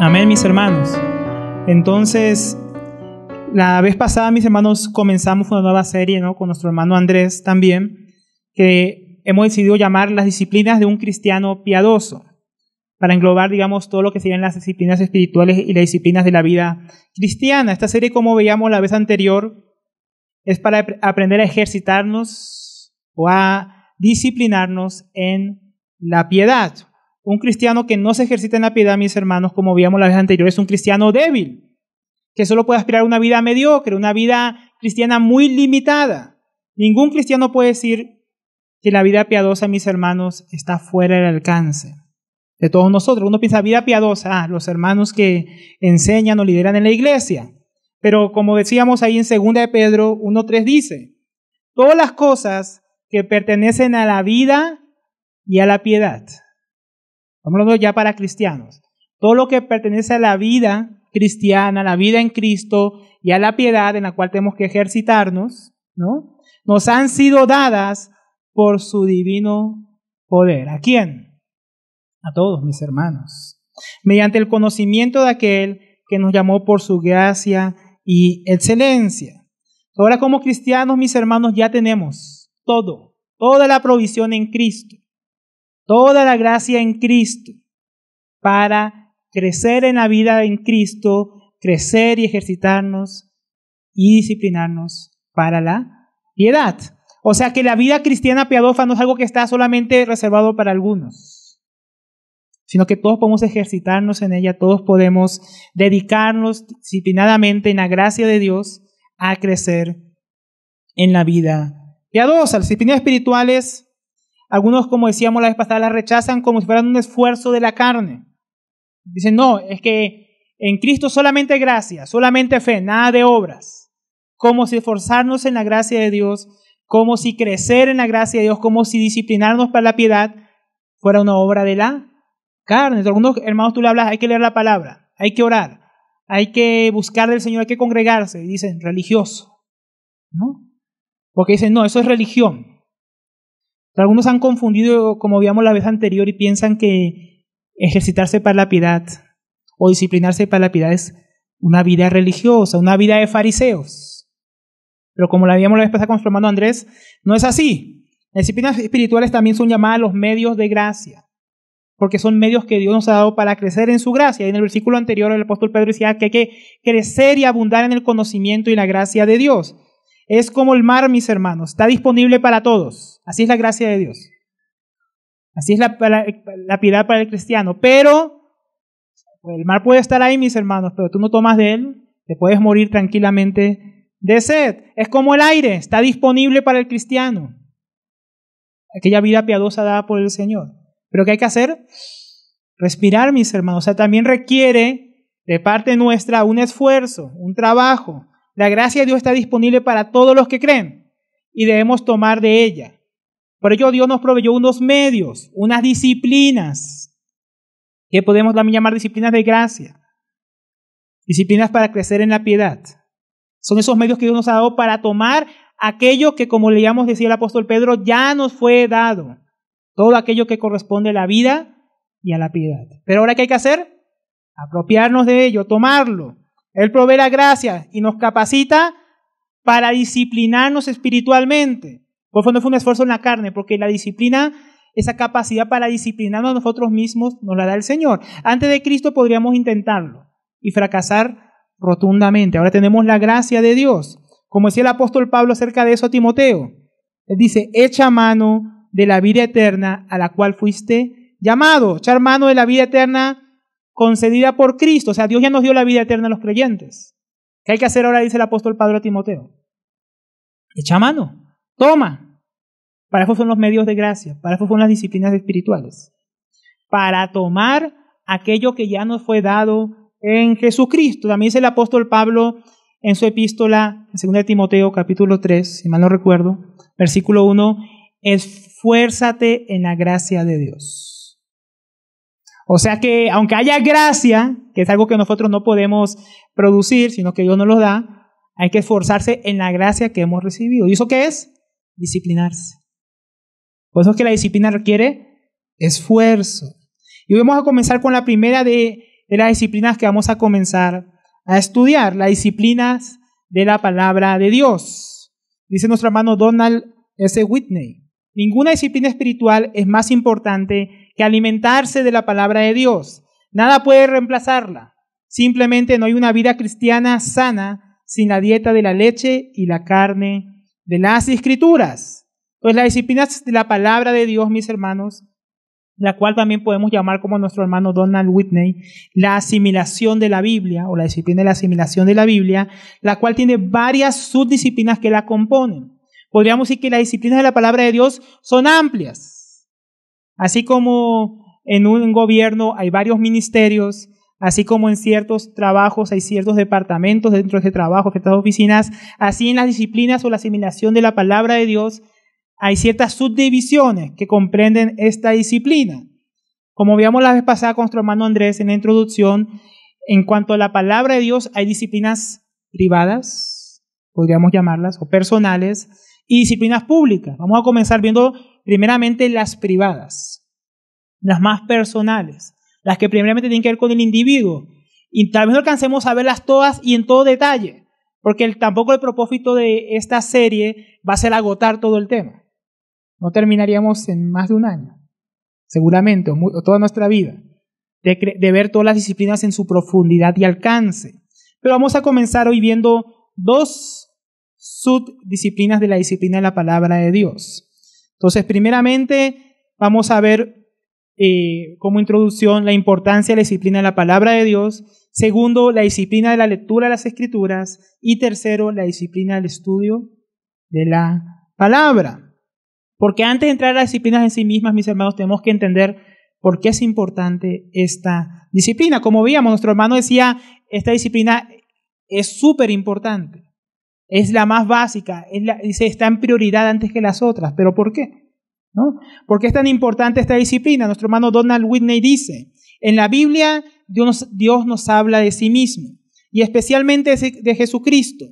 Amén, mis hermanos. Entonces, la vez pasada, mis hermanos, comenzamos una nueva serie, ¿no?, con nuestro hermano Andrés también, que hemos decidido llamar las disciplinas de un cristiano piadoso, para englobar, digamos, todo lo que serían las disciplinas espirituales y las disciplinas de la vida cristiana. Esta serie, como veíamos la vez anterior, es para aprender a ejercitarnos o a disciplinarnos en la piedad. Un cristiano que no se ejercita en la piedad, mis hermanos, como veíamos la vez anterior, es un cristiano débil, que solo puede aspirar a una vida mediocre, una vida cristiana muy limitada. Ningún cristiano puede decir que la vida piadosa, mis hermanos, está fuera del alcance de todos nosotros. Uno piensa vida piadosa, los hermanos que enseñan o lideran en la iglesia. Pero como decíamos ahí en 2 de Pedro 1:3 dice, todas las cosas que pertenecen a la vida y a la piedad. Estamos hablando ya para cristianos. Todo lo que pertenece a la vida cristiana, la vida en Cristo y a la piedad en la cual tenemos que ejercitarnos, ¿no?, nos han sido dadas por su divino poder. ¿A quién? A todos, mis hermanos. Mediante el conocimiento de aquel que nos llamó por su gracia y excelencia. Ahora, como cristianos, mis hermanos, ya tenemos toda la provisión en Cristo, toda la gracia en Cristo para crecer en la vida en Cristo, crecer y ejercitarnos y disciplinarnos para la piedad. O sea que la vida cristiana piadosa no es algo que está solamente reservado para algunos, sino que todos podemos ejercitarnos en ella, todos podemos dedicarnos disciplinadamente en la gracia de Dios a crecer en la vida piadosa. Las disciplinas espirituales, algunos, como decíamos la vez pasada, las rechazan como si fueran un esfuerzo de la carne. Dicen, no, es que en Cristo solamente gracia, solamente fe, nada de obras. Como si esforzarnos en la gracia de Dios, como si crecer en la gracia de Dios, como si disciplinarnos para la piedad fuera una obra de la carne. Entonces, algunos hermanos tú le hablas, hay que leer la palabra, hay que orar, hay que buscar del Señor, hay que congregarse. Y dicen, religioso, ¿no? Porque dicen, no, eso es religión. Pero algunos han confundido, como veíamos la vez anterior, y piensan que ejercitarse para la piedad o disciplinarse para la piedad es una vida religiosa, una vida de fariseos. Pero como la veíamos la vez pasada con nuestro hermano Andrés, no es así. Las disciplinas espirituales también son llamadas los medios de gracia, porque son medios que Dios nos ha dado para crecer en su gracia. Y en el versículo anterior el apóstol Pedro decía que hay que crecer y abundar en el conocimiento y la gracia de Dios. Es como el mar, mis hermanos, está disponible para todos. Así es la gracia de Dios. Así es la piedad para el cristiano. Pero el mar puede estar ahí, mis hermanos, pero tú no tomas de él, te puedes morir tranquilamente de sed. Es como el aire, está disponible para el cristiano. Aquella vida piadosa dada por el Señor. Pero ¿qué hay que hacer? Respirar, mis hermanos. O sea, también requiere de parte nuestra un esfuerzo, un trabajo. La gracia de Dios está disponible para todos los que creen y debemos tomar de ella. Por ello Dios nos proveyó unos medios, unas disciplinas, que podemos también llamar disciplinas de gracia. Disciplinas para crecer en la piedad. Son esos medios que Dios nos ha dado para tomar aquello que, como leíamos, decía el apóstol Pedro, ya nos fue dado. Todo aquello que corresponde a la vida y a la piedad. Pero ahora, ¿qué hay que hacer? Apropiarnos de ello, tomarlo. Él provee la gracia y nos capacita para disciplinarnos espiritualmente. Por eso no fue un esfuerzo en la carne, porque la disciplina, esa capacidad para disciplinarnos a nosotros mismos, nos la da el Señor. Antes de Cristo podríamos intentarlo y fracasar rotundamente. Ahora tenemos la gracia de Dios. Como decía el apóstol Pablo acerca de eso a Timoteo. Él dice, echa mano de la vida eterna a la cual fuiste llamado. Echar mano de la vida eterna concedida por Cristo. O sea, Dios ya nos dio la vida eterna a los creyentes. ¿Qué hay que hacer ahora? Dice el apóstol Pablo a Timoteo. Echa mano, toma. Para eso son los medios de gracia, para eso son las disciplinas espirituales. Para tomar aquello que ya nos fue dado en Jesucristo. También dice el apóstol Pablo en su epístola, en 2 Timoteo capítulo 3, si mal no recuerdo, versículo 1, esfuérzate en la gracia de Dios. O sea que, aunque haya gracia, que es algo que nosotros no podemos producir, sino que Dios nos lo da, hay que esforzarse en la gracia que hemos recibido. ¿Y eso qué es? Disciplinarse. Por eso es que la disciplina requiere esfuerzo. Y hoy vamos a comenzar con la primera de de las disciplinas que vamos a comenzar a estudiar, las disciplinas de la palabra de Dios. Dice nuestro hermano Donald S. Whitney: ninguna disciplina espiritual es más importante que alimentarse de la palabra de Dios. Nada puede reemplazarla. Simplemente no hay una vida cristiana sana sin la dieta de la leche y la carne de las Escrituras. Pues las disciplinas de la palabra de Dios, mis hermanos, la cual también podemos llamar, como nuestro hermano Donald Whitney, la asimilación de la Biblia, o la disciplina de la asimilación de la Biblia, la cual tiene varias subdisciplinas que la componen. Podríamos decir que las disciplinas de la palabra de Dios son amplias. Así como en un gobierno hay varios ministerios, así como en ciertos trabajos hay ciertos departamentos dentro de ese trabajo, ciertas oficinas, así en las disciplinas o la asimilación de la palabra de Dios hay ciertas subdivisiones que comprenden esta disciplina. Como veíamos la vez pasada con nuestro hermano Andrés en la introducción, en cuanto a la palabra de Dios hay disciplinas privadas, podríamos llamarlas, o personales, y disciplinas públicas. Vamos a comenzar viendo primeramente las privadas, las más personales, las que primeramente tienen que ver con el individuo. Y tal vez no alcancemos a verlas todas y en todo detalle, porque tampoco el propósito de esta serie va a ser agotar todo el tema. No terminaríamos en más de un año, seguramente, o toda nuestra vida, de ver todas las disciplinas en su profundidad y alcance. Pero vamos a comenzar hoy viendo dos subdisciplinas de la disciplina de la palabra de Dios. Entonces, primeramente, vamos a ver como introducción la importancia de la disciplina de la palabra de Dios. Segundo, la disciplina de la lectura de las Escrituras. Y tercero, la disciplina del estudio de la palabra. Porque antes de entrar a las disciplinas en sí mismas, mis hermanos, tenemos que entender por qué es importante esta disciplina. Como veíamos, nuestro hermano decía, esta disciplina es súper importante. Es la más básica, dice, está en prioridad antes que las otras. ¿Pero por qué? ¿No? ¿Por qué es tan importante esta disciplina? Nuestro hermano Donald Whitney dice, en la Biblia Dios nos habla de sí mismo, y especialmente de Jesucristo,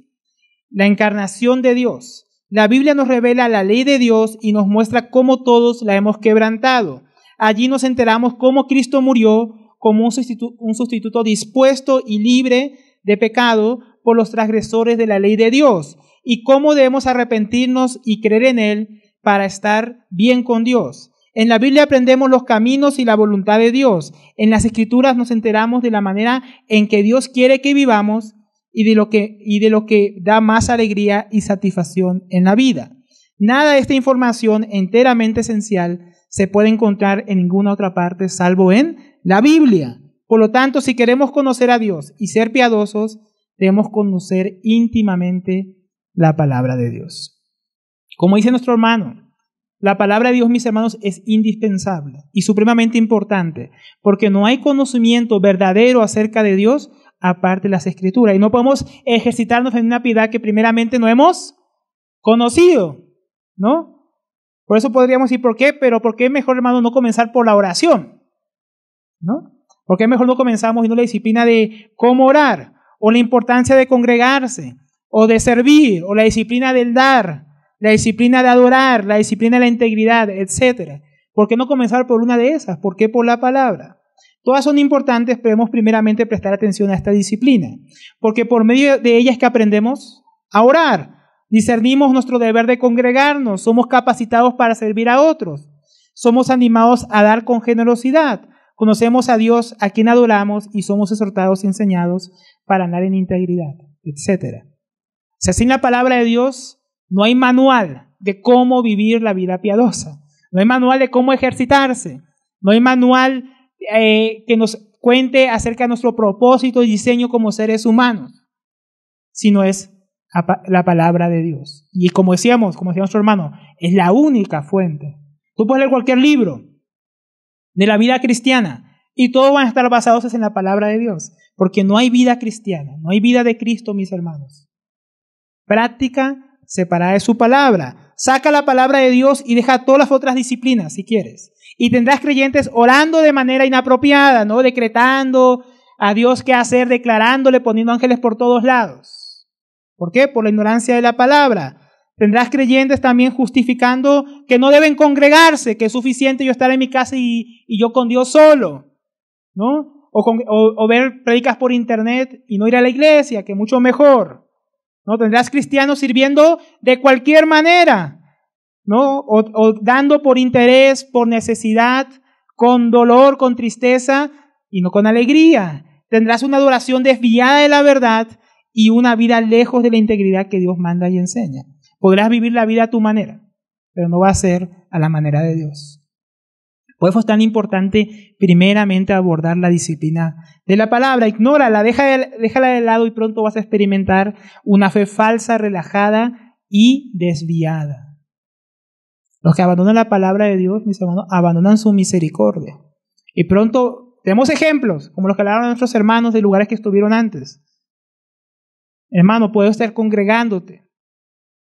la encarnación de Dios. La Biblia nos revela la ley de Dios y nos muestra cómo todos la hemos quebrantado. Allí nos enteramos cómo Cristo murió como un sustituto dispuesto y libre de pecado por los transgresores de la ley de Dios, y cómo debemos arrepentirnos y creer en Él para estar bien con Dios. En la Biblia aprendemos los caminos y la voluntad de Dios. En las Escrituras nos enteramos de la manera en que Dios quiere que vivamos y de lo que da más alegría y satisfacción en la vida. Nada de esta información enteramente esencial se puede encontrar en ninguna otra parte salvo en la Biblia. Por lo tanto, si queremos conocer a Dios y ser piadosos, debemos conocer íntimamente la palabra de Dios. Como dice nuestro hermano, la palabra de Dios, mis hermanos, es indispensable y supremamente importante, porque no hay conocimiento verdadero acerca de Dios aparte de las Escrituras. Y no podemos ejercitarnos en una piedad que primeramente no hemos conocido, ¿no? Por eso podríamos decir, ¿por qué? Pero ¿por qué es mejor, hermano, no comenzar por la oración? ¿No? ¿Por qué mejor no comenzamos viendo la disciplina de cómo orar? O la importancia de congregarse, o de servir, o la disciplina del dar, la disciplina de adorar, la disciplina de la integridad, etc. ¿Por qué no comenzar por una de esas? ¿Por qué por la palabra? Todas son importantes, pero debemos primeramente prestar atención a esta disciplina, porque por medio de ella es que aprendemos a orar, discernimos nuestro deber de congregarnos, somos capacitados para servir a otros, somos animados a dar con generosidad, conocemos a Dios, a quien adoramos, y somos exhortados y enseñados para andar en integridad, etc. Si sin la palabra de Dios no hay manual de cómo vivir la vida piadosa, no hay manual de cómo ejercitarse, no hay manual que nos cuente acerca de nuestro propósito y diseño como seres humanos, sino es la palabra de Dios. Y como decía nuestro hermano, es la única fuente. Tú puedes leer cualquier libro de la vida cristiana y todos van a estar basados en la palabra de Dios, porque no hay vida cristiana, no hay vida de Cristo, mis hermanos. Práctica separada de su palabra. Saca la palabra de Dios y deja todas las otras disciplinas, si quieres. Y tendrás creyentes orando de manera inapropiada, ¿no? Decretando a Dios qué hacer, declarándole, poniendo ángeles por todos lados. ¿Por qué? Por la ignorancia de la palabra. Tendrás creyentes también justificando que no deben congregarse, que es suficiente yo estar en mi casa y yo con Dios solo, ¿no? o ver prédicas por internet y no ir a la iglesia, que mucho mejor. ¿No? Tendrás cristianos sirviendo de cualquier manera, ¿no? O dando por interés, por necesidad, con dolor, con tristeza y no con alegría. Tendrás una adoración desviada de la verdad y una vida lejos de la integridad que Dios manda y enseña. Podrás vivir la vida a tu manera, pero no va a ser a la manera de Dios. Por eso es tan importante primeramente abordar la disciplina de la palabra. Ignórala, déjala de lado y pronto vas a experimentar una fe falsa, relajada y desviada. Los que abandonan la palabra de Dios, mis hermanos, abandonan su misericordia. Y pronto tenemos ejemplos, como los que hablaron nuestros hermanos de lugares que estuvieron antes. Hermano, puedes estar congregándote,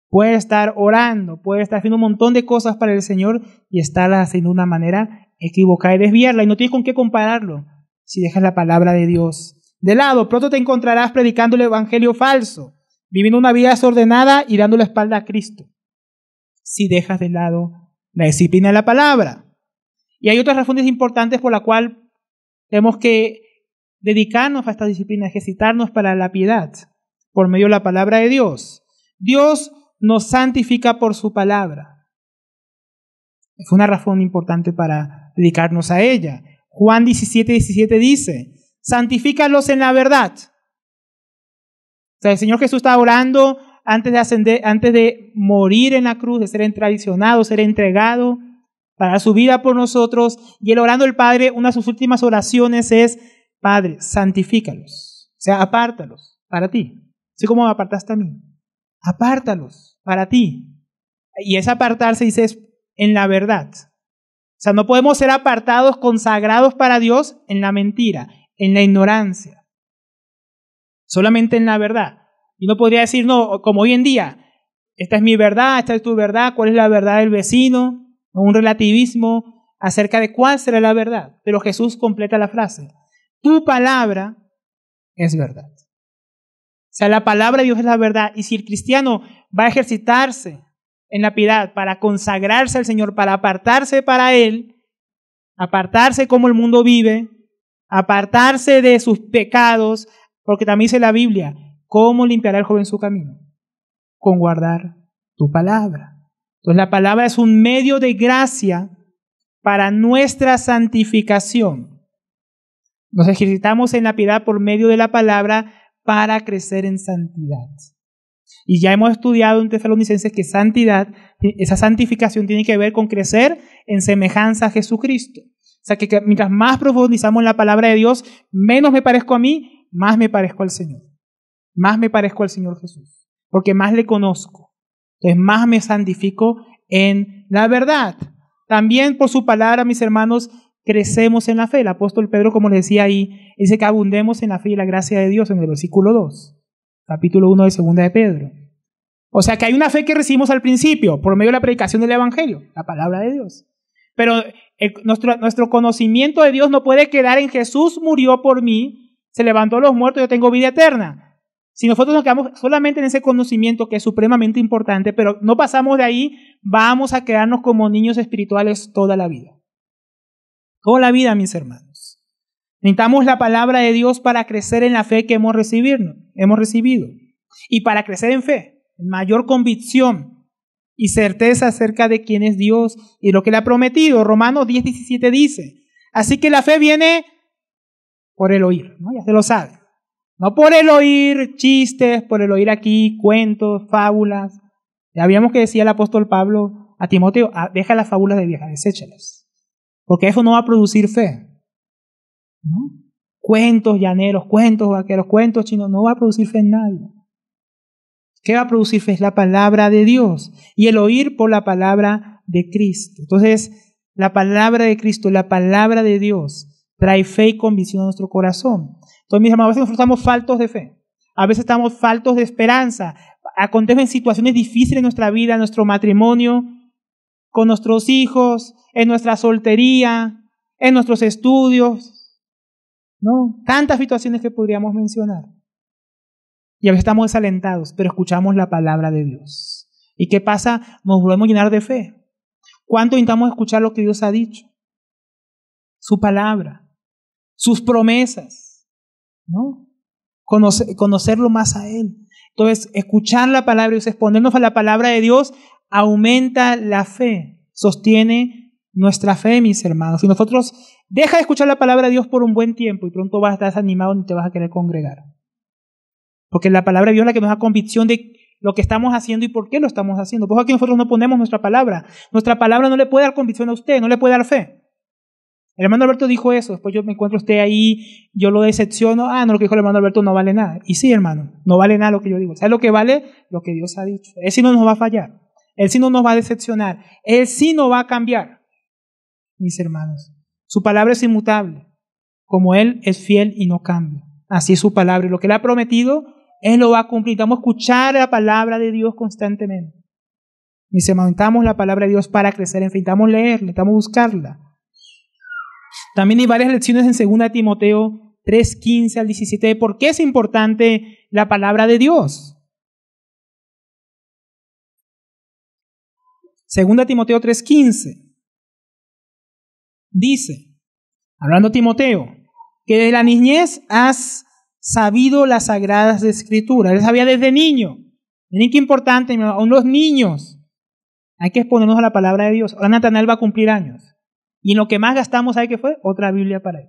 puedes estar orando, puedes estar haciendo un montón de cosas para el Señor y estarlas haciendo de una manera equivocada y desviarla. Y no tienes con qué compararlo si dejas la palabra de Dios de lado. Pronto te encontrarás predicando el evangelio falso, viviendo una vida desordenada y dando la espalda a Cristo, si dejas de lado la disciplina de la palabra. Y hay otras razones importantes por la cual tenemos que dedicarnos a esta disciplina, ejercitarnos para la piedad por medio de la palabra de Dios. Dios nos santifica por su palabra. Es una razón importante para dedicarnos a ella. Juan 17:17 dice, santifícalos en la verdad. O sea, el Señor Jesús estaba orando antes de morir en la cruz, de ser traicionado, ser entregado para su vida por nosotros. Y él orando al Padre, una de sus últimas oraciones es, Padre, santifícalos. O sea, apártalos para ti. Así como me apartaste a mí. Apártalos para ti. Y ese apartarse dice es en la verdad. O sea, no podemos ser apartados, consagrados para Dios en la mentira, en la ignorancia. Solamente en la verdad. Y no podría decir, no, como hoy en día, esta es mi verdad, esta es tu verdad, cuál es la verdad del vecino, o un relativismo acerca de cuál será la verdad. Pero Jesús completa la frase, tu palabra es verdad. O sea, la palabra de Dios es la verdad. Y si el cristiano va a ejercitarse en la piedad para consagrarse al Señor, para apartarse para Él, apartarse como el mundo vive, apartarse de sus pecados, porque también dice la Biblia, ¿cómo limpiará el joven su camino? Con guardar tu palabra. Entonces la palabra es un medio de gracia para nuestra santificación. Nos ejercitamos en la piedad por medio de la palabra para crecer en santidad. Y ya hemos estudiado en Tesalonicenses que santidad, esa santificación tiene que ver con crecer en semejanza a Jesucristo. O sea que mientras más profundizamos en la palabra de Dios, menos me parezco a mí, más me parezco al Señor. Más me parezco al Señor Jesús, porque más le conozco. Entonces más me santifico en la verdad. También por su palabra, mis hermanos, crecemos en la fe. El apóstol Pedro, como les decía ahí, dice que abundemos en la fe y la gracia de Dios en el versículo 2, capítulo 1 de 2 de Pedro. O sea que hay una fe que recibimos al principio por medio de la predicación del evangelio, la palabra de Dios. Pero nuestro conocimiento de Dios no puede quedar en Jesús murió por mí, se levantó de los muertos, yo tengo vida eterna. Si nosotros nos quedamos solamente en ese conocimiento que es supremamente importante, pero no pasamos de ahí, vamos a quedarnos como niños espirituales toda la vida. Toda la vida, mis hermanos. Necesitamos la palabra de Dios para crecer en la fe que hemos recibido. Y para crecer en fe, en mayor convicción y certeza acerca de quién es Dios y lo que le ha prometido. Romanos 10:17 dice, así que la fe viene por el oír, ¿no? Ya se lo sabe. No por el oír chistes, por el oír aquí cuentos, fábulas. Ya habíamos que decía el apóstol Pablo a Timoteo, deja las fábulas de vieja, deséchalas. Porque eso no va a producir fe. ¿No? Cuentos llaneros, cuentos vaqueros, cuentos chinos, no va a producir fe en nadie. ¿Qué va a producir fe? Es la palabra de Dios. Y el oír por la palabra de Cristo. Entonces, la palabra de Cristo, la palabra de Dios, trae fe y convicción a nuestro corazón. Entonces, mis hermanos, a veces nosotros estamos faltos de fe. A veces estamos faltos de esperanza. Acontecen situaciones difíciles en nuestra vida, en nuestro matrimonio, con nuestros hijos, en nuestra soltería, en nuestros estudios, ¿no? Tantas situaciones que podríamos mencionar. Y a veces estamos desalentados, pero escuchamos la palabra de Dios. ¿Y qué pasa? Nos volvemos a llenar de fe. ¿Cuánto intentamos escuchar lo que Dios ha dicho? Su palabra. sus promesas, ¿no? Conocerlo más a Él. Entonces, escuchar la palabra de Dios, exponernos a la palabra de Dios, aumenta la fe, sostiene nuestra fe, mis hermanos. Si nosotros deja de escuchar la palabra de Dios por un buen tiempo y pronto vas a estar desanimado y te vas a querer congregar. Porque la palabra de Dios es la que nos da convicción de lo que estamos haciendo y por qué lo estamos haciendo. Por eso aquí nosotros no ponemos nuestra palabra. Nuestra palabra no le puede dar convicción a usted, no le puede dar fe. El hermano Alberto dijo eso, después yo me encuentro usted ahí, yo lo decepciono, no, lo que dijo el hermano Alberto no vale nada. Y sí, hermano, no vale nada lo que yo digo. ¿Sabes lo que vale? Lo que Dios ha dicho. Él sí no nos va a fallar, Él sí no nos va a decepcionar, Él sí no va a cambiar, mis hermanos. Su palabra es inmutable, como Él es fiel y no cambia. Así es su palabra, y lo que Él ha prometido, Él lo va a cumplir. Vamos a escuchar la palabra de Dios constantemente. Mis hermanos, necesitamos la palabra de Dios para crecer, necesitamos leerla, necesitamos buscarla. También hay varias lecciones en 2 Timoteo 3:15 al 17 de por qué es importante la palabra de Dios. 2 Timoteo 3:15 dice, hablando Timoteo, que desde la niñez has sabido las sagradas escrituras. Él sabía desde niño. Miren qué importante, aún los niños. Hay que exponernos a la palabra de Dios. Ahora Natanael va a cumplir años. Y en lo que más gastamos, ¿sabe qué fue? Otra Biblia para él.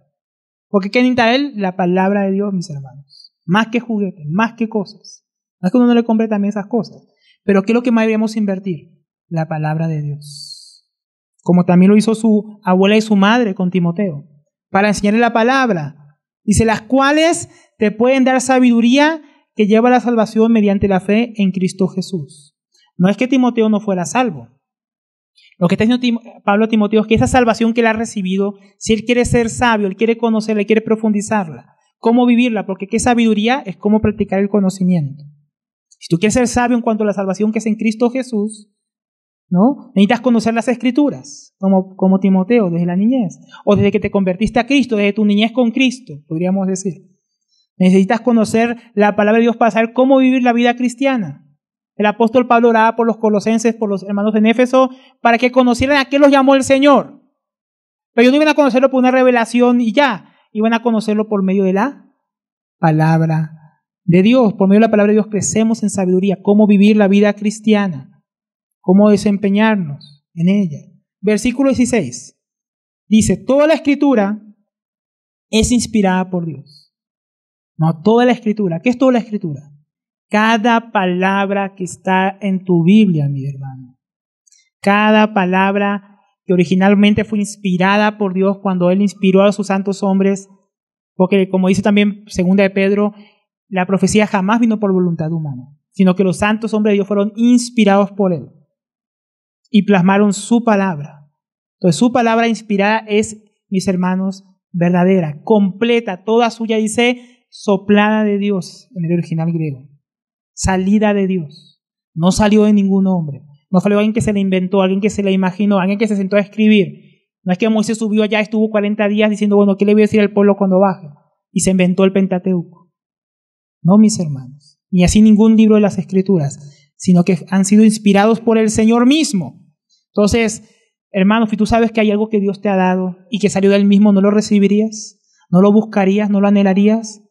Porque ¿qué necesita él? La palabra de Dios, mis hermanos. Más que juguetes, más que cosas. No es que uno no le compre también esas cosas. Pero ¿qué es lo que más deberíamos invertir? La palabra de Dios. Como también lo hizo su abuela y su madre con Timoteo. Para enseñarle la palabra. Dice, las cuales te pueden dar sabiduría que lleva a la salvación mediante la fe en Cristo Jesús. No es que Timoteo no fuera salvo. Lo que está diciendo Pablo a Timoteo es que esa salvación que él ha recibido, si él quiere ser sabio, él quiere conocerla, él quiere profundizarla, ¿cómo vivirla? Porque ¿qué sabiduría? Es cómo practicar el conocimiento. Si tú quieres ser sabio en cuanto a la salvación que es en Cristo Jesús, ¿no? Necesitas conocer las Escrituras, como Timoteo, desde la niñez, o desde que te convertiste a Cristo, desde tu niñez con Cristo, podríamos decir. Necesitas conocer la palabra de Dios para saber cómo vivir la vida cristiana. El apóstol Pablo oraba por los colosenses, por los hermanos en Éfeso, para que conocieran a qué los llamó el Señor. Pero ellos no iban a conocerlo por una revelación y ya, iban a conocerlo por medio de la palabra de Dios. Por medio de la palabra de Dios crecemos en sabiduría, cómo vivir la vida cristiana, cómo desempeñarnos en ella. Versículo 16 dice, toda la Escritura es inspirada por Dios. No, toda la Escritura. ¿Qué es toda la Escritura? Cada palabra que está en tu Biblia, mi hermano. Cada palabra que originalmente fue inspirada por Dios cuando Él inspiró a sus santos hombres, porque como dice también 2 de Pedro, la profecía jamás vino por voluntad humana, sino que los santos hombres de Dios fueron inspirados por Él y plasmaron su palabra. Entonces su palabra inspirada es, mis hermanos, verdadera, completa, toda suya, dice, soplada de Dios en el original griego. Salida de Dios. No salió de ningún hombre. No salió alguien que se la inventó, alguien que se la imaginó, alguien que se sentó a escribir. No es que Moisés subió allá, estuvo 40 días diciendo, bueno, ¿qué le voy a decir al pueblo cuando baje? Y se inventó el Pentateuco. No, mis hermanos. Ni así ningún libro de las Escrituras, sino que han sido inspirados por el Señor mismo. Entonces, hermanos, si tú sabes que hay algo que Dios te ha dado y que salió del mismo, ¿no lo recibirías? ¿No lo buscarías? ¿No lo anhelarías?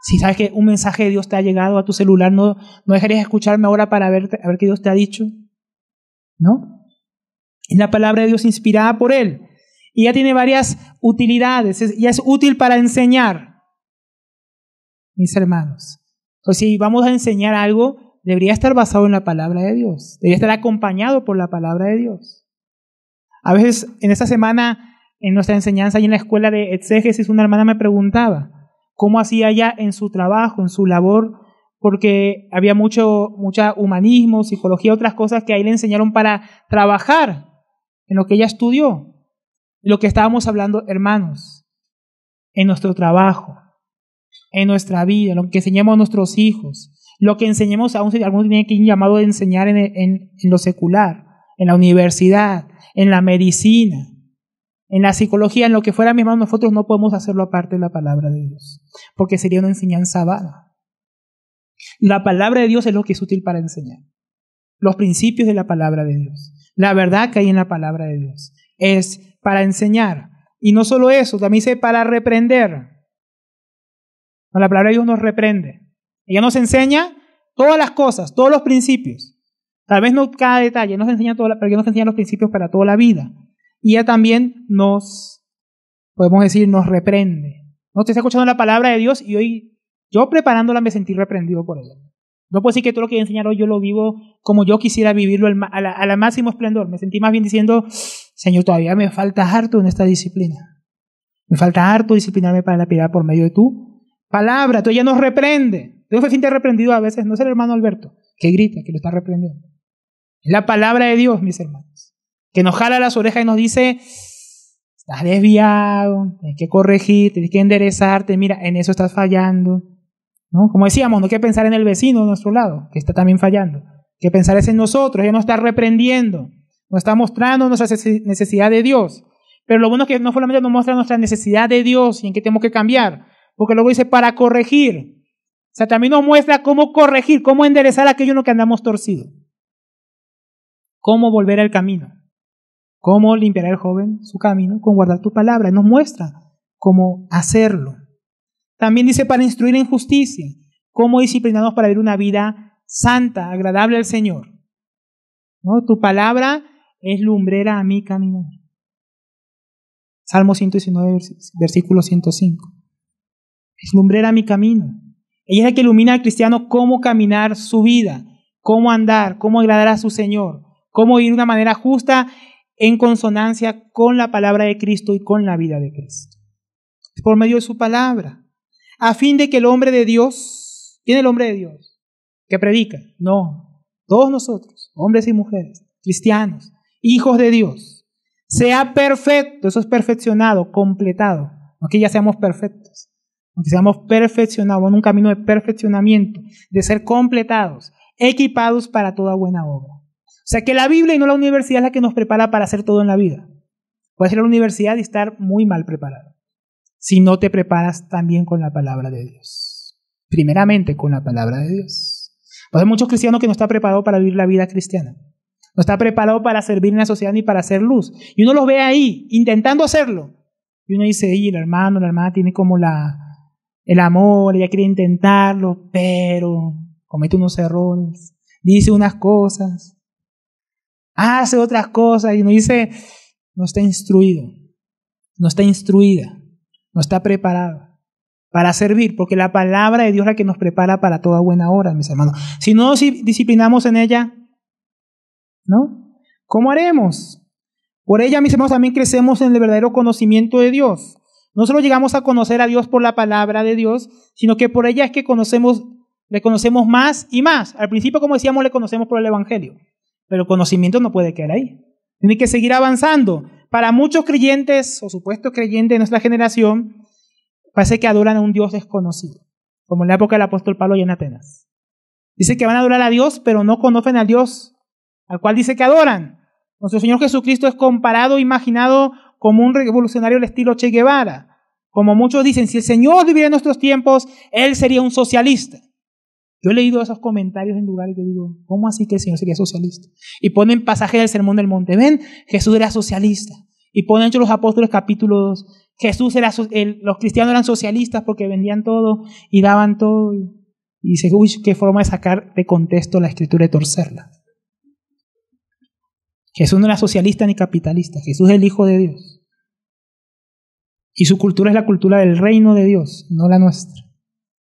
Si sabes que un mensaje de Dios te ha llegado a tu celular, ¿no dejarías escucharme ahora para ver qué Dios te ha dicho? ¿No? Es la palabra de Dios inspirada por Él. Y ya tiene varias utilidades. Ya es útil para enseñar, mis hermanos. Entonces, si vamos a enseñar algo, debería estar basado en la palabra de Dios. Debería estar acompañado por la palabra de Dios. A veces, en esta semana, en nuestra enseñanza y en la escuela de exégesis, una hermana me preguntaba cómo hacía ella en su trabajo, en su labor, porque había mucho humanismo, psicología, otras cosas que ahí le enseñaron para trabajar en lo que ella estudió. Lo que estábamos hablando, hermanos, en nuestro trabajo, en nuestra vida, lo que enseñamos a nuestros hijos, lo que enseñemos, algunos tienen que ir llamado de enseñar en lo secular, en la universidad, en la medicina, en la psicología, en lo que fuera, mis hermanos, nosotros no podemos hacerlo aparte de la palabra de Dios, porque sería una enseñanza vana. La palabra de Dios es lo que es útil para enseñar. Los principios de la palabra de Dios, la verdad que hay en la palabra de Dios, es para enseñar. Y no solo eso, también dice para reprender. La palabra de Dios nos reprende. Ella nos enseña todas las cosas, todos los principios. Tal vez no cada detalle, nos enseña pero ella nos enseña los principios para toda la vida. Y ella también podemos decir, nos reprende. No te está escuchando la palabra de Dios y hoy, yo preparándola me sentí reprendido por ella. No puedo decir que todo lo que voy a enseñar hoy yo lo vivo como yo quisiera vivirlo al máximo esplendor. Me sentí más bien diciendo, Señor, todavía me falta harto en esta disciplina. Me falta harto disciplinarme para la piedad por medio de tu palabra. Entonces ella nos reprende. Dios se siente reprendido a veces. No es el hermano Alberto que grita, que lo está reprendiendo. Es la palabra de Dios, mis hermanos, que nos jala las orejas y nos dice, estás desviado, tienes que corregir, tienes que enderezarte, mira, en eso estás fallando. ¿No? Como decíamos, no hay que pensar en el vecino de nuestro lado, que está también fallando. Hay que pensar es en nosotros. Ella nos está reprendiendo, nos está mostrando nuestra necesidad de Dios. Pero lo bueno es que no solamente nos muestra nuestra necesidad de Dios y en qué tenemos que cambiar, porque luego dice para corregir. O sea, también nos muestra cómo corregir, cómo enderezar aquello en lo que andamos torcido. Cómo volver al camino. Cómo limpiar al joven su camino con guardar tu palabra. Nos muestra cómo hacerlo. También dice para instruir en justicia, cómo disciplinarnos para vivir una vida santa, agradable al Señor. ¿No? Tu palabra es lumbrera a mi caminar. Salmo 119, versículo 105. Es lumbrera a mi camino. Ella es la que ilumina al cristiano cómo caminar su vida, cómo andar, cómo agradar a su Señor, cómo vivir de una manera justa en consonancia con la palabra de Cristo y con la vida de Cristo. Por medio de su palabra. A fin de que el hombre de Dios, ¿quién es el hombre de Dios? ¿Que predica? No, todos nosotros, hombres y mujeres, cristianos, hijos de Dios, sea perfecto, eso es perfeccionado, completado, no que ya seamos perfectos, aunque seamos perfeccionados en un camino de perfeccionamiento, de ser completados, equipados para toda buena obra. O sea que la Biblia y no la universidad es la que nos prepara para hacer todo en la vida. Puedes ir a la universidad y estar muy mal preparado si no te preparas también con la palabra de Dios. Primeramente con la palabra de Dios. Pues hay muchos cristianos que no están preparados para vivir la vida cristiana. No está preparado para servir en la sociedad ni para hacer luz. Y uno los ve ahí intentando hacerlo. Y uno dice, y el hermano, la hermana tiene como el amor, ella quiere intentarlo, pero comete unos errores, dice unas cosas, hace otras cosas, y uno dice, no está instruido, no está instruida, no está preparada para servir, porque la palabra de Dios es la que nos prepara para toda buena obra, mis hermanos. Si no nos disciplinamos en ella, ¿no? ¿Cómo haremos? Por ella, mis hermanos, también crecemos en el verdadero conocimiento de Dios. No solo llegamos a conocer a Dios por la palabra de Dios, sino que por ella es que le conocemos más y más. Al principio, como decíamos, le conocemos por el Evangelio, pero el conocimiento no puede quedar ahí. Tiene que seguir avanzando. Para muchos creyentes o supuestos creyentes de nuestra generación, parece que adoran a un Dios desconocido, como en la época del apóstol Pablo y en Atenas. Dice que van a adorar a Dios, pero no conocen al Dios al cual dice que adoran. Nuestro Señor Jesucristo es comparado, imaginado como un revolucionario del estilo Che Guevara. Como muchos dicen, si el Señor viviera en nuestros tiempos, Él sería un socialista. Yo he leído esos comentarios en lugares y yo digo, ¿cómo así que el Señor sería socialista? Y ponen pasajes del Sermón del Monte. Ven, Jesús era socialista. Y ponen entre los apóstoles capítulos 2, Jesús los cristianos eran socialistas porque vendían todo y daban todo. Y dice, uy, qué forma de sacar de contexto la escritura y torcerla. Jesús no era socialista ni capitalista. Jesús es el Hijo de Dios. Y su cultura es la cultura del reino de Dios, no la nuestra.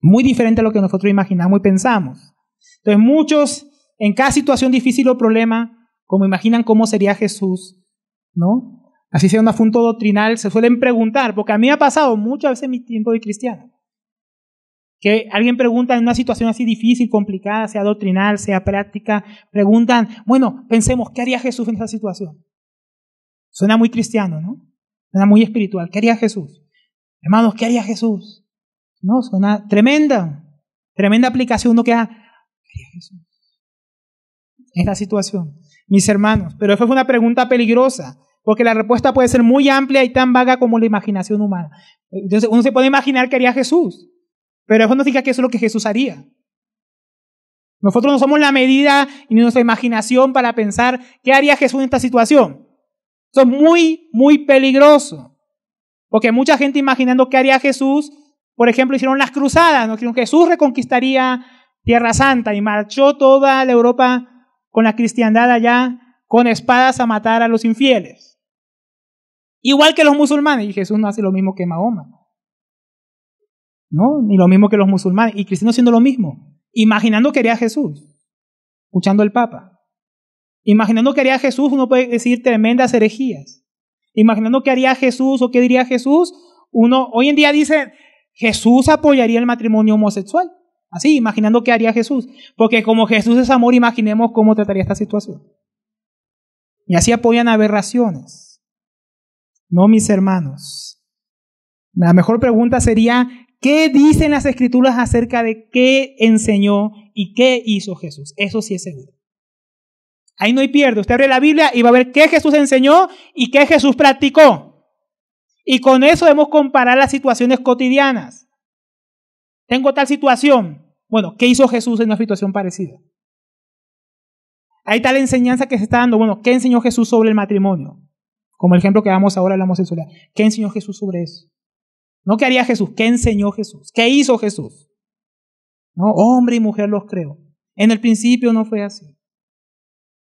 Muy diferente a lo que nosotros imaginamos y pensamos. Entonces muchos, en cada situación difícil o problema, como imaginan cómo sería Jesús, ¿no? Así sea un asunto doctrinal, se suelen preguntar, porque a mí me ha pasado muchas veces en mi tiempo de cristiano, que alguien pregunta en una situación así difícil, complicada, sea doctrinal, sea práctica, preguntan, bueno, pensemos, ¿qué haría Jesús en esa situación? Suena muy cristiano, ¿no? Suena muy espiritual. ¿Qué haría Jesús? Hermanos, ¿qué haría Jesús? No, suena tremenda aplicación. Uno queda, ¿qué haría Jesús en esta situación? Mis hermanos, pero eso fue una pregunta peligrosa, porque la respuesta puede ser muy amplia y tan vaga como la imaginación humana. Entonces uno se puede imaginar qué haría Jesús, pero eso no significa que eso es lo que Jesús haría. Nosotros no somos la medida ni nuestra imaginación para pensar qué haría Jesús en esta situación. Eso es muy, muy peligroso. Porque mucha gente imaginando qué haría Jesús, por ejemplo, hicieron las cruzadas, ¿no? Que Jesús reconquistaría Tierra Santa y marchó toda la Europa con la cristiandad allá, con espadas a matar a los infieles. Igual que los musulmanes, y Jesús no hace lo mismo que Mahoma, ¿no? Ni lo mismo que los musulmanes, y cristianos haciendo lo mismo, imaginando que haría Jesús, escuchando el Papa. Imaginando que haría Jesús, uno puede decir tremendas herejías. Imaginando que haría Jesús o qué diría Jesús, uno hoy en día dice, Jesús apoyaría el matrimonio homosexual. Así, imaginando qué haría Jesús. Porque como Jesús es amor, imaginemos cómo trataría esta situación. Y así apoyan aberraciones. No, mis hermanos. La mejor pregunta sería, ¿qué dicen las Escrituras acerca de qué enseñó y qué hizo Jesús? Eso sí es seguro. Ahí no hay pierde. Usted abre la Biblia y va a ver qué Jesús enseñó y qué Jesús practicó. Y con eso debemos comparar las situaciones cotidianas. Tengo tal situación. Bueno, ¿qué hizo Jesús en una situación parecida? Hay tal enseñanza que se está dando. Bueno, ¿qué enseñó Jesús sobre el matrimonio? Como el ejemplo que damos ahora de la homosexualidad. ¿Qué enseñó Jesús sobre eso? No qué haría Jesús, ¿qué enseñó Jesús? ¿Qué hizo Jesús? No, hombre y mujer los creó. En el principio no fue así.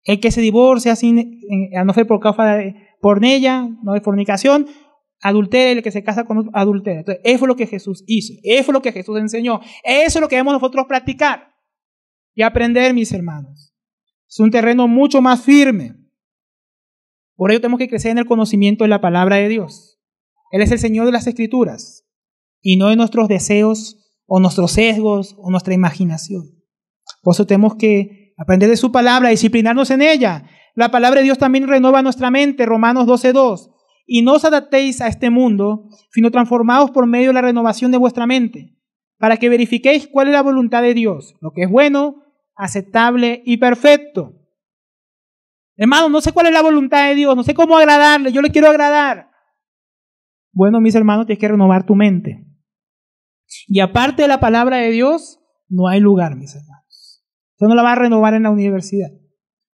El que se divorcia a no ser por causa por ella, no de fornicación, adultera, el que se casa con otro, adultera. Entonces, eso fue lo que Jesús hizo, eso es lo que Jesús enseñó, eso es lo que debemos nosotros practicar y aprender, mis hermanos. Es un terreno mucho más firme. Por ello tenemos que crecer en el conocimiento de la palabra de Dios. Él es el Señor de las Escrituras y no de nuestros deseos o nuestros sesgos o nuestra imaginación. Por eso tenemos que aprender de su palabra, disciplinarnos en ella. La palabra de Dios también renueva nuestra mente, Romanos 12:2. Y no os adaptéis a este mundo, sino transformaos por medio de la renovación de vuestra mente, para que verifiquéis cuál es la voluntad de Dios, lo que es bueno, aceptable y perfecto. Hermano, no sé cuál es la voluntad de Dios, no sé cómo agradarle, yo le quiero agradar. Bueno, mis hermanos, tienes que renovar tu mente. Y aparte de la palabra de Dios, no hay lugar, mis hermanos. Usted no la va a renovar en la universidad.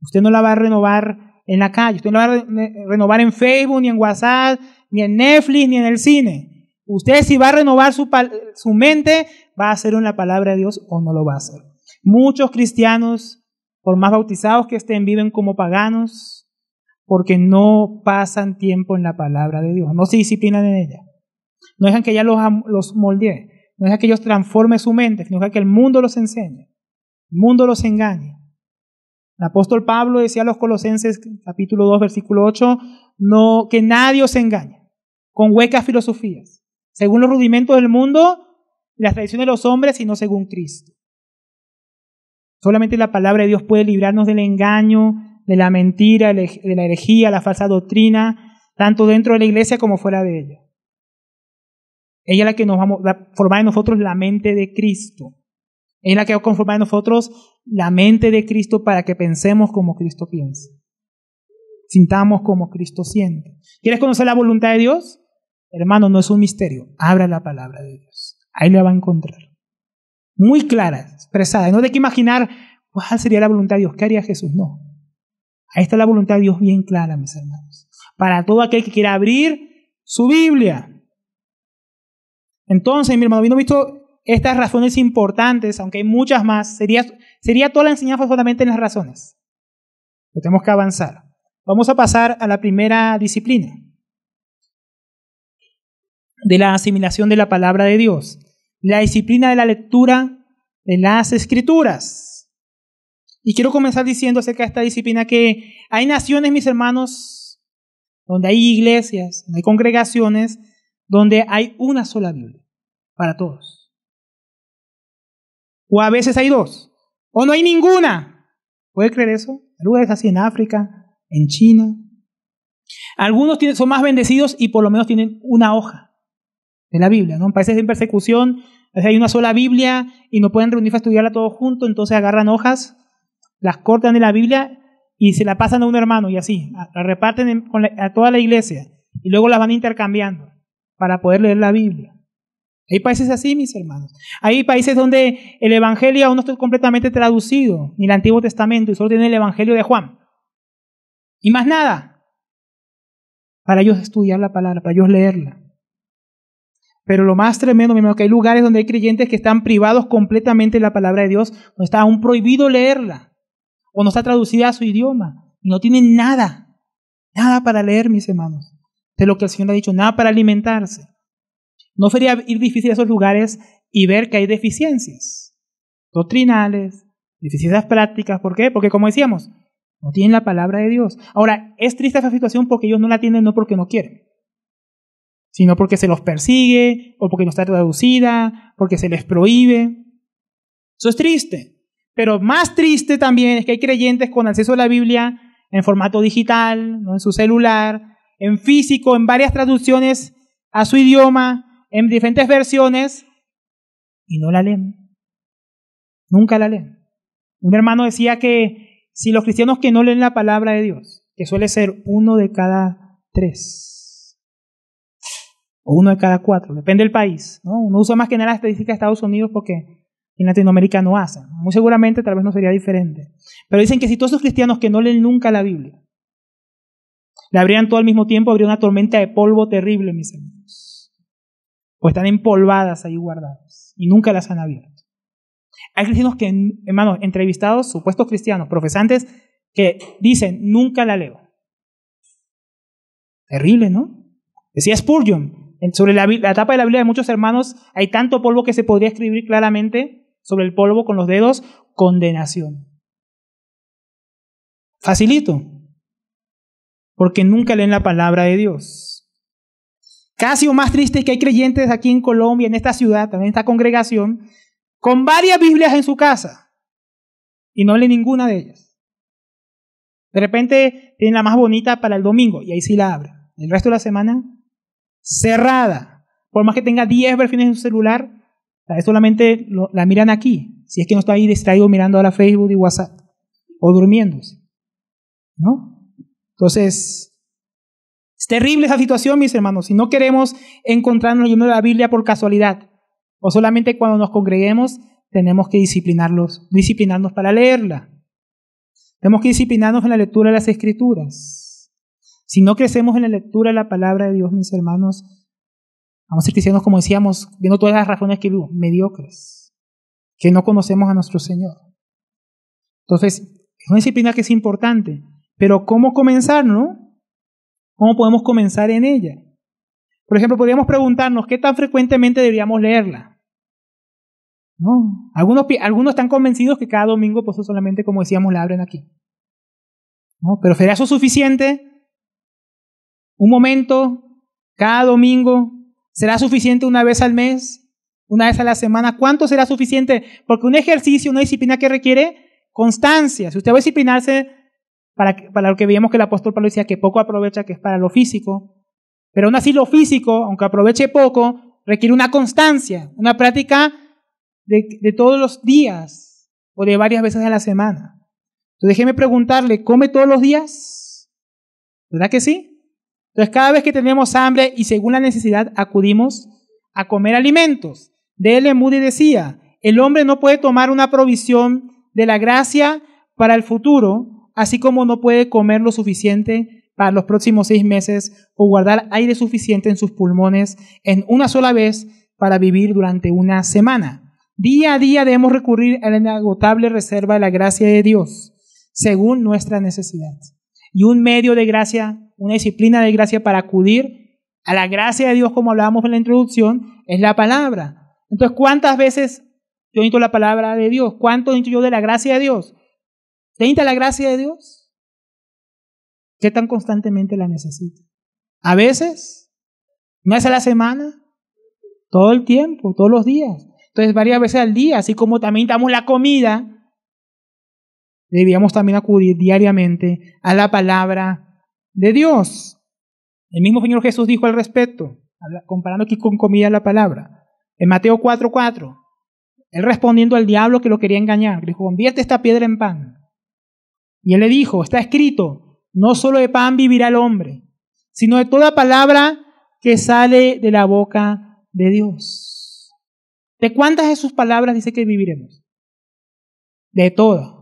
Usted no la va a renovar en la calle. Usted no la va a renovar en Facebook, ni en WhatsApp, ni en Netflix, ni en el cine. Usted si va a renovar su mente, va a hacerlo en la palabra de Dios o no lo va a hacer. Muchos cristianos, por más bautizados que estén, viven como paganos porque no pasan tiempo en la palabra de Dios. No se disciplinan en ella. No dejan que ella los moldee. No dejan que ellos transformen su mente, sino que el mundo los enseñe. El mundo los engañe. El apóstol Pablo decía a los Colosenses, capítulo 2, versículo 8, que nadie os engañe con huecas filosofías, según los rudimentos del mundo y las tradiciones de los hombres, sino según Cristo. Solamente la palabra de Dios puede librarnos del engaño, de la mentira, de la herejía, la falsa doctrina, tanto dentro de la iglesia como fuera de ella. Ella es la que nos va a formar en nosotros la mente de Cristo. Ella es la que va a conformar en nosotros la mente de Cristo para que pensemos como Cristo piensa. Sintamos como Cristo siente. ¿Quieres conocer la voluntad de Dios? Hermano, no es un misterio. Abra la palabra de Dios. Ahí la va a encontrar. Muy clara, expresada. No hay que imaginar cuál sería la voluntad de Dios. ¿Qué haría Jesús? No. Ahí está la voluntad de Dios bien clara, mis hermanos. Para todo aquel que quiera abrir su Biblia. Entonces, mi hermano, habiendo visto estas razones importantes, aunque hay muchas más, sería toda la enseñanza solamente en las razones. Pero tenemos que avanzar. Vamos a pasar a la primera disciplina de la asimilación de la palabra de Dios. La disciplina de la lectura de las Escrituras. Y quiero comenzar diciendo acerca de esta disciplina que hay naciones, mis hermanos, donde hay iglesias, donde hay congregaciones, donde hay una sola Biblia para todos. O a veces hay dos. O no hay ninguna. ¿Puede creer eso? Hay lugares así en África, en China. Algunos son más bendecidos y por lo menos tienen una hoja de la Biblia, ¿no? En países en persecución, hay una sola Biblia y no pueden reunirse a estudiarla todos juntos, entonces agarran hojas, las cortan de la Biblia y se la pasan a un hermano y así, la reparten a toda la iglesia y luego las van intercambiando para poder leer la Biblia. Hay países así, mis hermanos. Hay países donde el Evangelio aún no está completamente traducido, ni el Antiguo Testamento, y solo tienen el Evangelio de Juan. Y más nada. Para ellos estudiar la palabra, para ellos leerla. Pero lo más tremendo, mi hermano, que hay lugares donde hay creyentes que están privados completamente de la palabra de Dios, donde está aún prohibido leerla, o no está traducida a su idioma, y no tienen nada para leer, mis hermanos, de lo que el Señor ha dicho, nada para alimentarse. No sería ir difícil a esos lugares y ver que hay deficiencias doctrinales, deficiencias prácticas. ¿Por qué? Porque, como decíamos, no tienen la palabra de Dios. Ahora, es triste esa situación porque ellos no la tienen, no porque no quieren, sino porque se los persigue, o porque no está traducida, porque se les prohíbe. Eso es triste. Pero más triste también es que hay creyentes con acceso a la Biblia en formato digital, ¿no? En su celular, en físico, en varias traducciones a su idioma, en diferentes versiones, y no la leen. Nunca la leen. Un hermano decía que si los cristianos que no leen la palabra de Dios, que suele ser 1 de cada 3, o 1 de cada 4, depende del país, ¿no? Uno usa más que nada la estadística de Estados Unidos porque en Latinoamérica no hacen. Muy seguramente tal vez no sería diferente. Pero dicen que si todos esos cristianos que no leen nunca la Biblia, la abrían todo al mismo tiempo, habría una tormenta de polvo terrible, mis hermanos. O están empolvadas ahí guardadas y nunca las han abierto. Hay cristianos que, hermanos, entrevistados, supuestos cristianos, profesantes, que dicen, nunca la leo. Terrible, ¿no? Decía Spurgeon, sobre la tapa de la Biblia de muchos hermanos, hay tanto polvo que se podría escribir claramente sobre el polvo con los dedos, condenación. Facilito, porque nunca leen la palabra de Dios. Casi o más triste es que hay creyentes aquí en Colombia, en esta ciudad, también en esta congregación, con varias Biblias en su casa y no leen ninguna de ellas. De repente tienen la más bonita para el domingo y ahí sí la abren. El resto de la semana, cerrada. Por más que tenga 10 versiones en su celular, solamente la miran aquí. Si es que no está ahí distraído mirando ahora Facebook y WhatsApp o durmiéndose, ¿no? Entonces, es terrible esa situación, mis hermanos. Si no queremos encontrarnos leyendo la Biblia por casualidad, o solamente cuando nos congreguemos, tenemos que disciplinarnos para leerla. Tenemos que disciplinarnos en la lectura de las Escrituras. Si no crecemos en la lectura de la palabra de Dios, mis hermanos, vamos a ser cristianos, como decíamos, viendo todas las razones que vimos, mediocres, que no conocemos a nuestro Señor. Entonces, es una disciplina que es importante, pero ¿cómo comenzar, no? ¿Cómo podemos comenzar en ella? Por ejemplo, podríamos preguntarnos, ¿qué tan frecuentemente deberíamos leerla? ¿No? Algunos están convencidos que cada domingo, pues solamente, como decíamos, la abren aquí, ¿no? Pero ¿será eso suficiente? ¿Un momento cada domingo? ¿Será suficiente una vez al mes? ¿Una vez a la semana? ¿Cuánto será suficiente? Porque un ejercicio, una disciplina que requiere constancia. Si usted va a disciplinarse para lo que veíamos que el apóstol Pablo decía que poco aprovecha, que es para lo físico, pero aún así lo físico, aunque aproveche poco, requiere una constancia, una práctica de todos los días o de varias veces a la semana. Entonces déjeme preguntarle, ¿come todos los días? ¿Verdad que sí? Entonces cada vez que tenemos hambre y según la necesidad acudimos a comer alimentos. D.L. Moody decía, el hombre no puede tomar una provisión de la gracia para el futuro, así como no puede comer lo suficiente para los próximos 6 meses o guardar aire suficiente en sus pulmones en una sola vez para vivir durante una semana. Día a día debemos recurrir a la inagotable reserva de la gracia de Dios, según nuestra necesidad. Y un medio de gracia, una disciplina de gracia para acudir a la gracia de Dios, como hablábamos en la introducción, es la palabra. Entonces, ¿cuántas veces yo necesito la palabra de Dios? ¿Cuánto necesito yo de la gracia de Dios? ¿Necesita la gracia de Dios? ¿Qué tan constantemente la necesita? ¿A veces? ¿Una vez a la semana? Todo el tiempo, todos los días. Entonces, varias veces al día, así como también damos la comida, debíamos también acudir diariamente a la palabra de Dios. El mismo Señor Jesús dijo al respecto, comparando aquí con comida la palabra. En Mateo 4:4, Él respondiendo al diablo que lo quería engañar, le dijo, convierte esta piedra en pan. Y Él le dijo, está escrito, no solo de pan vivirá el hombre, sino de toda palabra que sale de la boca de Dios. ¿De cuántas de sus palabras dice que viviremos? De todas.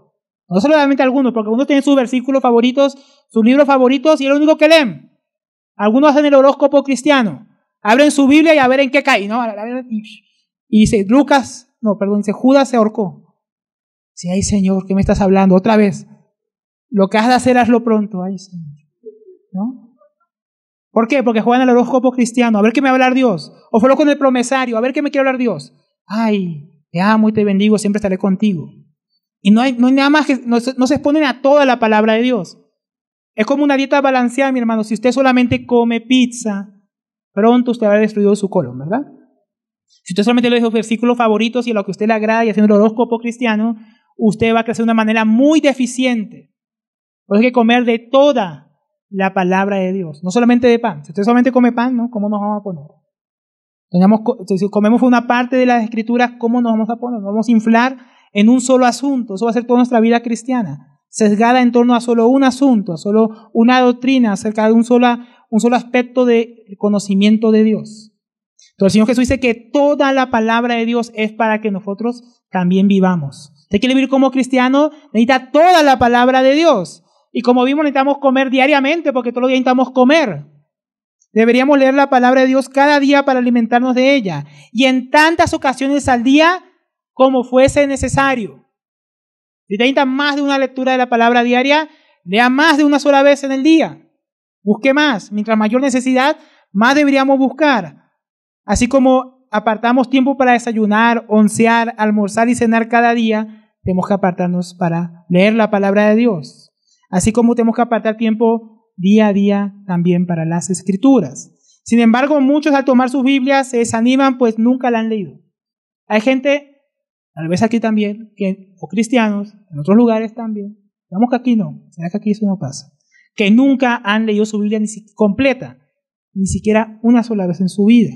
No solamente algunos, porque algunos tienen sus versículos favoritos, sus libros favoritos y es lo único que leen. Algunos hacen el horóscopo cristiano. Abren su Biblia y a ver en qué cae, ¿no? Y dice, dice, Judas se ahorcó. Sí, ay Señor, ¿qué me estás hablando? Otra vez. Lo que has de hacer, hazlo pronto. Ay Señor. ¿No? ¿Por qué? Porque juegan el horóscopo cristiano. A ver qué me va a hablar Dios. O fueron con el promesario. A ver qué me quiere hablar Dios. Ay, te amo y te bendigo, siempre estaré contigo. Y no hay nada más que, no se exponen a toda la palabra de Dios. Es como una dieta balanceada, mi hermano. Si usted solamente come pizza, pronto usted habrá destruido su colon, ¿verdad? Si usted solamente lee los versículos favoritos y a lo que a usted le agrada y haciendo el horóscopo cristiano, usted va a crecer de una manera muy deficiente. Pues hay que comer de toda la palabra de Dios, no solamente de pan. Si usted solamente come pan, ¿no? ¿Cómo nos vamos a poner? Si comemos una parte de las Escrituras, ¿cómo nos vamos a poner? Nos vamos a inflar en un solo asunto. Eso va a ser toda nuestra vida cristiana, sesgada en torno a solo un asunto, a solo una doctrina, acerca de un solo aspecto del conocimiento de Dios. Entonces el Señor Jesús dice que toda la palabra de Dios es para que nosotros también vivamos. Usted quiere vivir como cristiano, necesita toda la palabra de Dios. Y como vimos, necesitamos comer diariamente, porque todos los días necesitamos comer. Deberíamos leer la palabra de Dios cada día para alimentarnos de ella. Y en tantas ocasiones al día como fuese necesario. Si necesita más de una lectura de la palabra diaria, lea más de una sola vez en el día. Busque más. Mientras mayor necesidad, más deberíamos buscar. Así como apartamos tiempo para desayunar, oncear, almorzar y cenar cada día, tenemos que apartarnos para leer la palabra de Dios. Así como tenemos que apartar tiempo día a día también para las Escrituras. Sin embargo, muchos al tomar sus Biblias se desaniman, pues nunca la han leído. Hay gente, tal vez aquí también, o cristianos, en otros lugares también, digamos que aquí no, será que aquí eso no pasa, que nunca han leído su Biblia completa, ni siquiera una sola vez en su vida.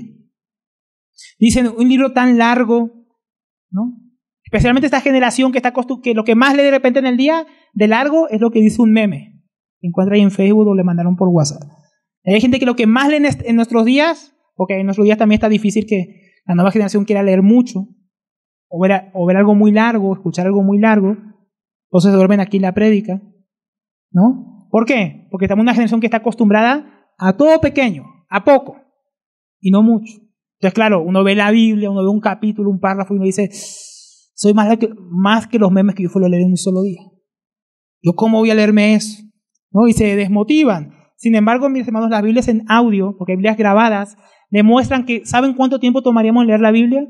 Dicen, un libro tan largo, ¿no? Especialmente esta generación que lo que más lee de repente en el día de largo es lo que dice un meme que encuentra ahí en Facebook o le mandaron por WhatsApp. Hay gente que lo que más lee en nuestros días, porque en nuestros días también está difícil que la nueva generación quiera leer mucho, o ver algo muy largo, escuchar algo muy largo, entonces se duermen aquí en la prédica, ¿no? ¿Por qué? Porque estamos en una generación que está acostumbrada a todo pequeño, a poco, y no mucho. Entonces, claro, uno ve la Biblia, uno ve un capítulo, un párrafo, y uno dice, soy más que los memes que yo suelo leer en un solo día. ¿Yo cómo voy a leerme eso? ¿No? Y se desmotivan. Sin embargo, mis hermanos, las Biblias en audio, porque hay Biblias grabadas, demuestran que, ¿saben cuánto tiempo tomaríamos en leer la Biblia?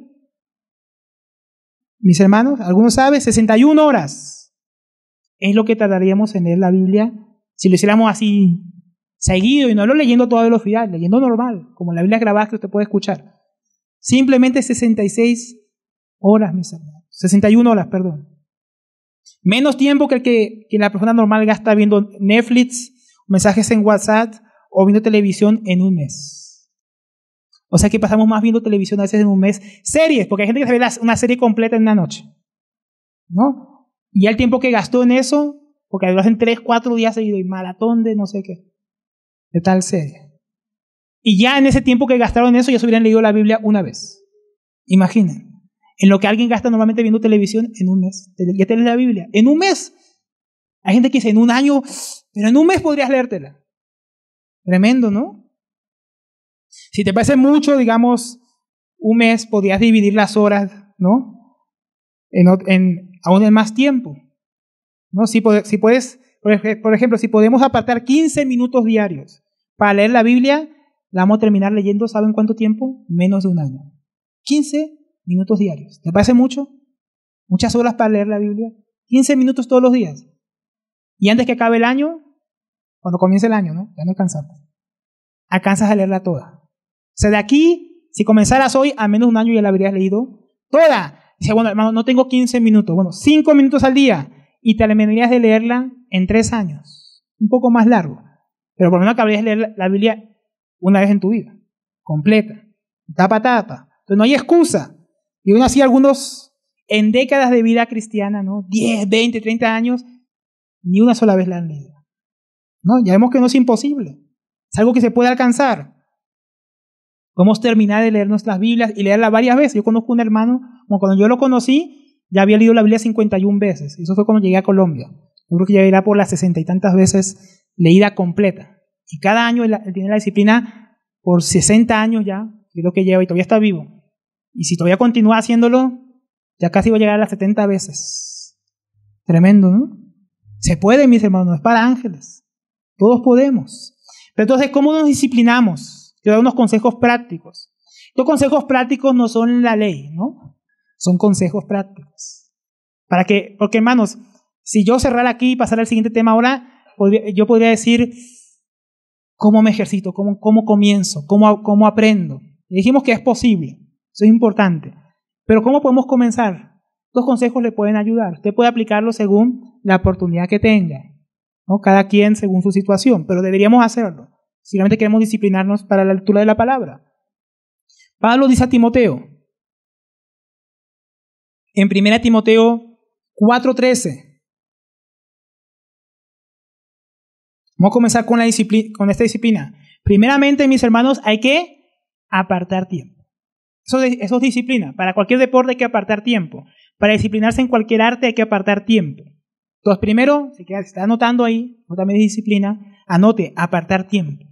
Mis hermanos, ¿algunos saben? 61 horas. Es lo que tardaríamos en leer la Biblia si lo hiciéramos así seguido y no lo leyendo a toda velocidad, leyendo normal, como la Biblia grabada que usted puede escuchar. Simplemente 66 horas, mis hermanos. 61 horas, perdón. Menos tiempo que la persona normal gasta viendo Netflix, mensajes en WhatsApp o viendo televisión en un mes. O sea que pasamos más viendo televisión a veces en un mes. Series, porque hay gente que se ve una serie completa en una noche, ¿no? Y el tiempo que gastó en eso, porque lo hacen 3, 4 días seguidos y maratón de no sé qué, de tal serie. Y ya en ese tiempo que gastaron en eso, ya se hubieran leído la Biblia una vez. Imaginen. En lo que alguien gasta normalmente viendo televisión en un mes. Ya te lees la Biblia. En un mes. Hay gente que dice en un año, pero en un mes podrías leértela. Tremendo, ¿no? Si te parece mucho, digamos, un mes, podrías dividir las horas, ¿no? Aún en más tiempo. ¿No? Si puedes, por ejemplo, si podemos apartar 15 minutos diarios para leer la Biblia, la vamos a terminar leyendo, ¿saben cuánto tiempo? Menos de un año. 15 minutos diarios. ¿Te parece mucho? Muchas horas para leer la Biblia. 15 minutos todos los días. Y antes que acabe el año, cuando comience el año, ¿no? Ya no alcanzamos. Alcanzas a leerla toda. O sea, de aquí, si comenzaras hoy, a menos de un año ya la habrías leído toda. Dice, bueno, hermano, no tengo 15 minutos. Bueno, 5 minutos al día. Y te terminarías de leerla en 3 años. Un poco más largo. Pero por lo menos acabarías de leer la Biblia una vez en tu vida. Completa. Tapa a tapa. Entonces no hay excusa. Y aún así algunos en décadas de vida cristiana, ¿no? 10, 20, 30 años, ni una sola vez la han leído. ¿No? Ya vemos que no es imposible. Es algo que se puede alcanzar. Podemos terminar de leer nuestras Biblias y leerlas varias veces. Yo conozco un hermano, como cuando yo lo conocí, ya había leído la Biblia 51 veces. Eso fue cuando llegué a Colombia. Yo creo que ya irá por las 60 y tantas veces leída completa. Y cada año él tiene la disciplina por 60 años ya, que es lo que lleva y todavía está vivo. Y si todavía continúa haciéndolo, ya casi va a llegar a las 70 veces. Tremendo, ¿no? Se puede, mis hermanos, no es para ángeles. Todos podemos. Pero entonces, ¿cómo nos disciplinamos? Te doy unos consejos prácticos. Estos consejos prácticos no son la ley, ¿no? Son consejos prácticos. Porque hermanos, si yo cerrara aquí y pasara al siguiente tema ahora, yo podría decir cómo me ejercito, cómo comienzo, cómo aprendo. Y dijimos que es posible, eso es importante. Pero ¿cómo podemos comenzar? Estos consejos le pueden ayudar. Usted puede aplicarlos según la oportunidad que tenga, ¿no? Cada quien según su situación, pero deberíamos hacerlo. Si realmente queremos disciplinarnos para la lectura de la palabra. Pablo dice a Timoteo, en 1 Timoteo 4:13. Vamos a comenzar con esta disciplina. Primeramente, mis hermanos, hay que apartar tiempo. Eso es disciplina. Para cualquier deporte hay que apartar tiempo. Para disciplinarse en cualquier arte hay que apartar tiempo. Entonces, primero, si está anotando ahí, también disciplina, anote apartar tiempo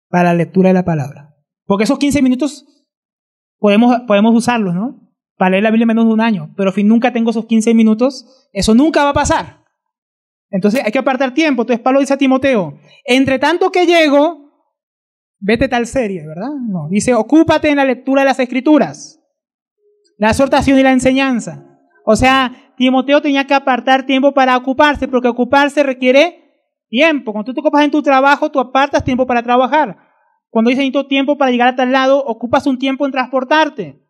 para la lectura de la palabra. Porque esos 15 minutos podemos usarlos, ¿no? Para leer la Biblia en menos de un año. Pero si nunca tengo esos 15 minutos, eso nunca va a pasar. Entonces hay que apartar tiempo. Entonces Pablo dice a Timoteo, entre tanto que llego, vete tal serie, ¿verdad? No, dice, ocúpate en la lectura de las Escrituras, la exhortación y la enseñanza. O sea, Timoteo tenía que apartar tiempo para ocuparse, porque ocuparse requiere tiempo. Cuando tú te ocupas en tu trabajo, tú apartas tiempo para trabajar. Cuando dices necesito tiempo para llegar a tal lado, ocupas un tiempo en transportarte.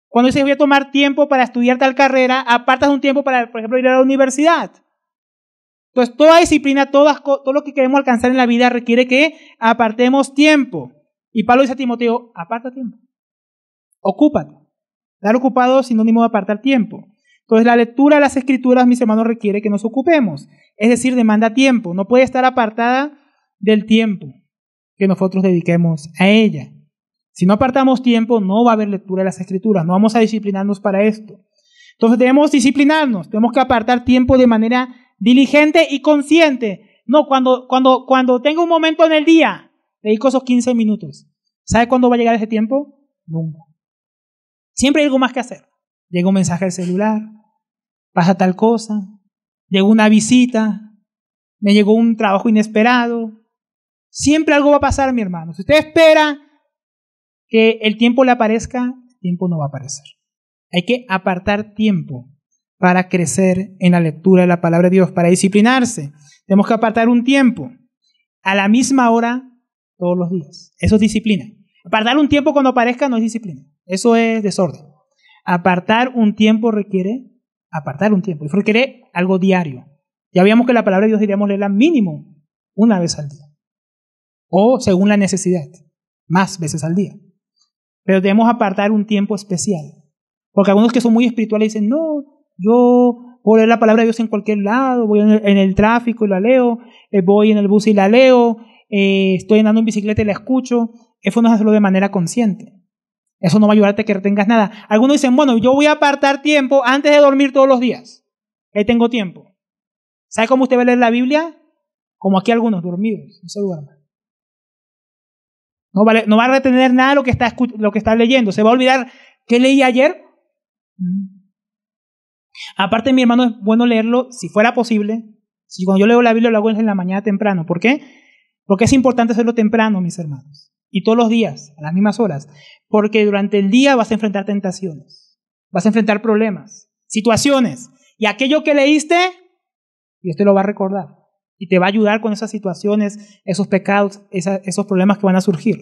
Cuando dices voy a tomar tiempo para estudiar tal carrera, apartas un tiempo para, por ejemplo, ir a la universidad. Entonces, toda disciplina, todo lo que queremos alcanzar en la vida requiere que apartemos tiempo. Y Pablo dice a Timoteo, aparta tiempo. Ocúpate. Estar ocupado es sinónimo de apartar tiempo. Entonces, la lectura de las Escrituras, mis hermanos, requiere que nos ocupemos. Es decir, demanda tiempo. No puede estar apartada del tiempo que nosotros dediquemos a ella. Si no apartamos tiempo, no va a haber lectura de las Escrituras. No vamos a disciplinarnos para esto. Entonces, debemos disciplinarnos. Tenemos que apartar tiempo de manera diligente y consciente. No, cuando tengo un momento en el día, dedico esos 15 minutos. ¿Sabe cuándo va a llegar ese tiempo? Nunca. Siempre hay algo más que hacer. Llega un mensaje al celular, pasa tal cosa, llegó una visita, me llegó un trabajo inesperado. Siempre algo va a pasar, mi hermano. Si usted espera que el tiempo le aparezca, el tiempo no va a aparecer. Hay que apartar tiempo para crecer en la lectura de la palabra de Dios, para disciplinarse. Tenemos que apartar un tiempo a la misma hora todos los días. Eso es disciplina. Apartar un tiempo cuando aparezca no es disciplina. Eso es desorden. Apartar un tiempo requiere algo diario. Ya veíamos que la palabra de Dios deberíamos leerla mínimo una vez al día. O según la necesidad, más veces al día. Pero debemos apartar un tiempo especial. Porque algunos que son muy espirituales dicen, no, yo puedo leer la palabra de Dios en cualquier lado, voy en el tráfico y la leo, voy en el bus y la leo, estoy andando en bicicleta y la escucho. Eso no es hacerlo de manera consciente. Eso no va a ayudarte a que retengas nada. Algunos dicen, bueno, yo voy a apartar tiempo antes de dormir todos los días. Ahí tengo tiempo. ¿Sabe cómo usted va a leer la Biblia? Como aquí algunos, dormidos, no se duerman. No va a retener nada lo que está leyendo. Se va a olvidar qué leí ayer. Aparte, mi hermano, es bueno leerlo, si fuera posible. Si cuando yo leo la Biblia lo hago en la mañana temprano. ¿Por qué? Porque es importante hacerlo temprano, mis hermanos. Y todos los días, a las mismas horas. Porque durante el día vas a enfrentar tentaciones. Vas a enfrentar problemas, situaciones. Y aquello que leíste, Dios te lo va a recordar. Y te va a ayudar con esas situaciones, esos pecados, esos problemas que van a surgir.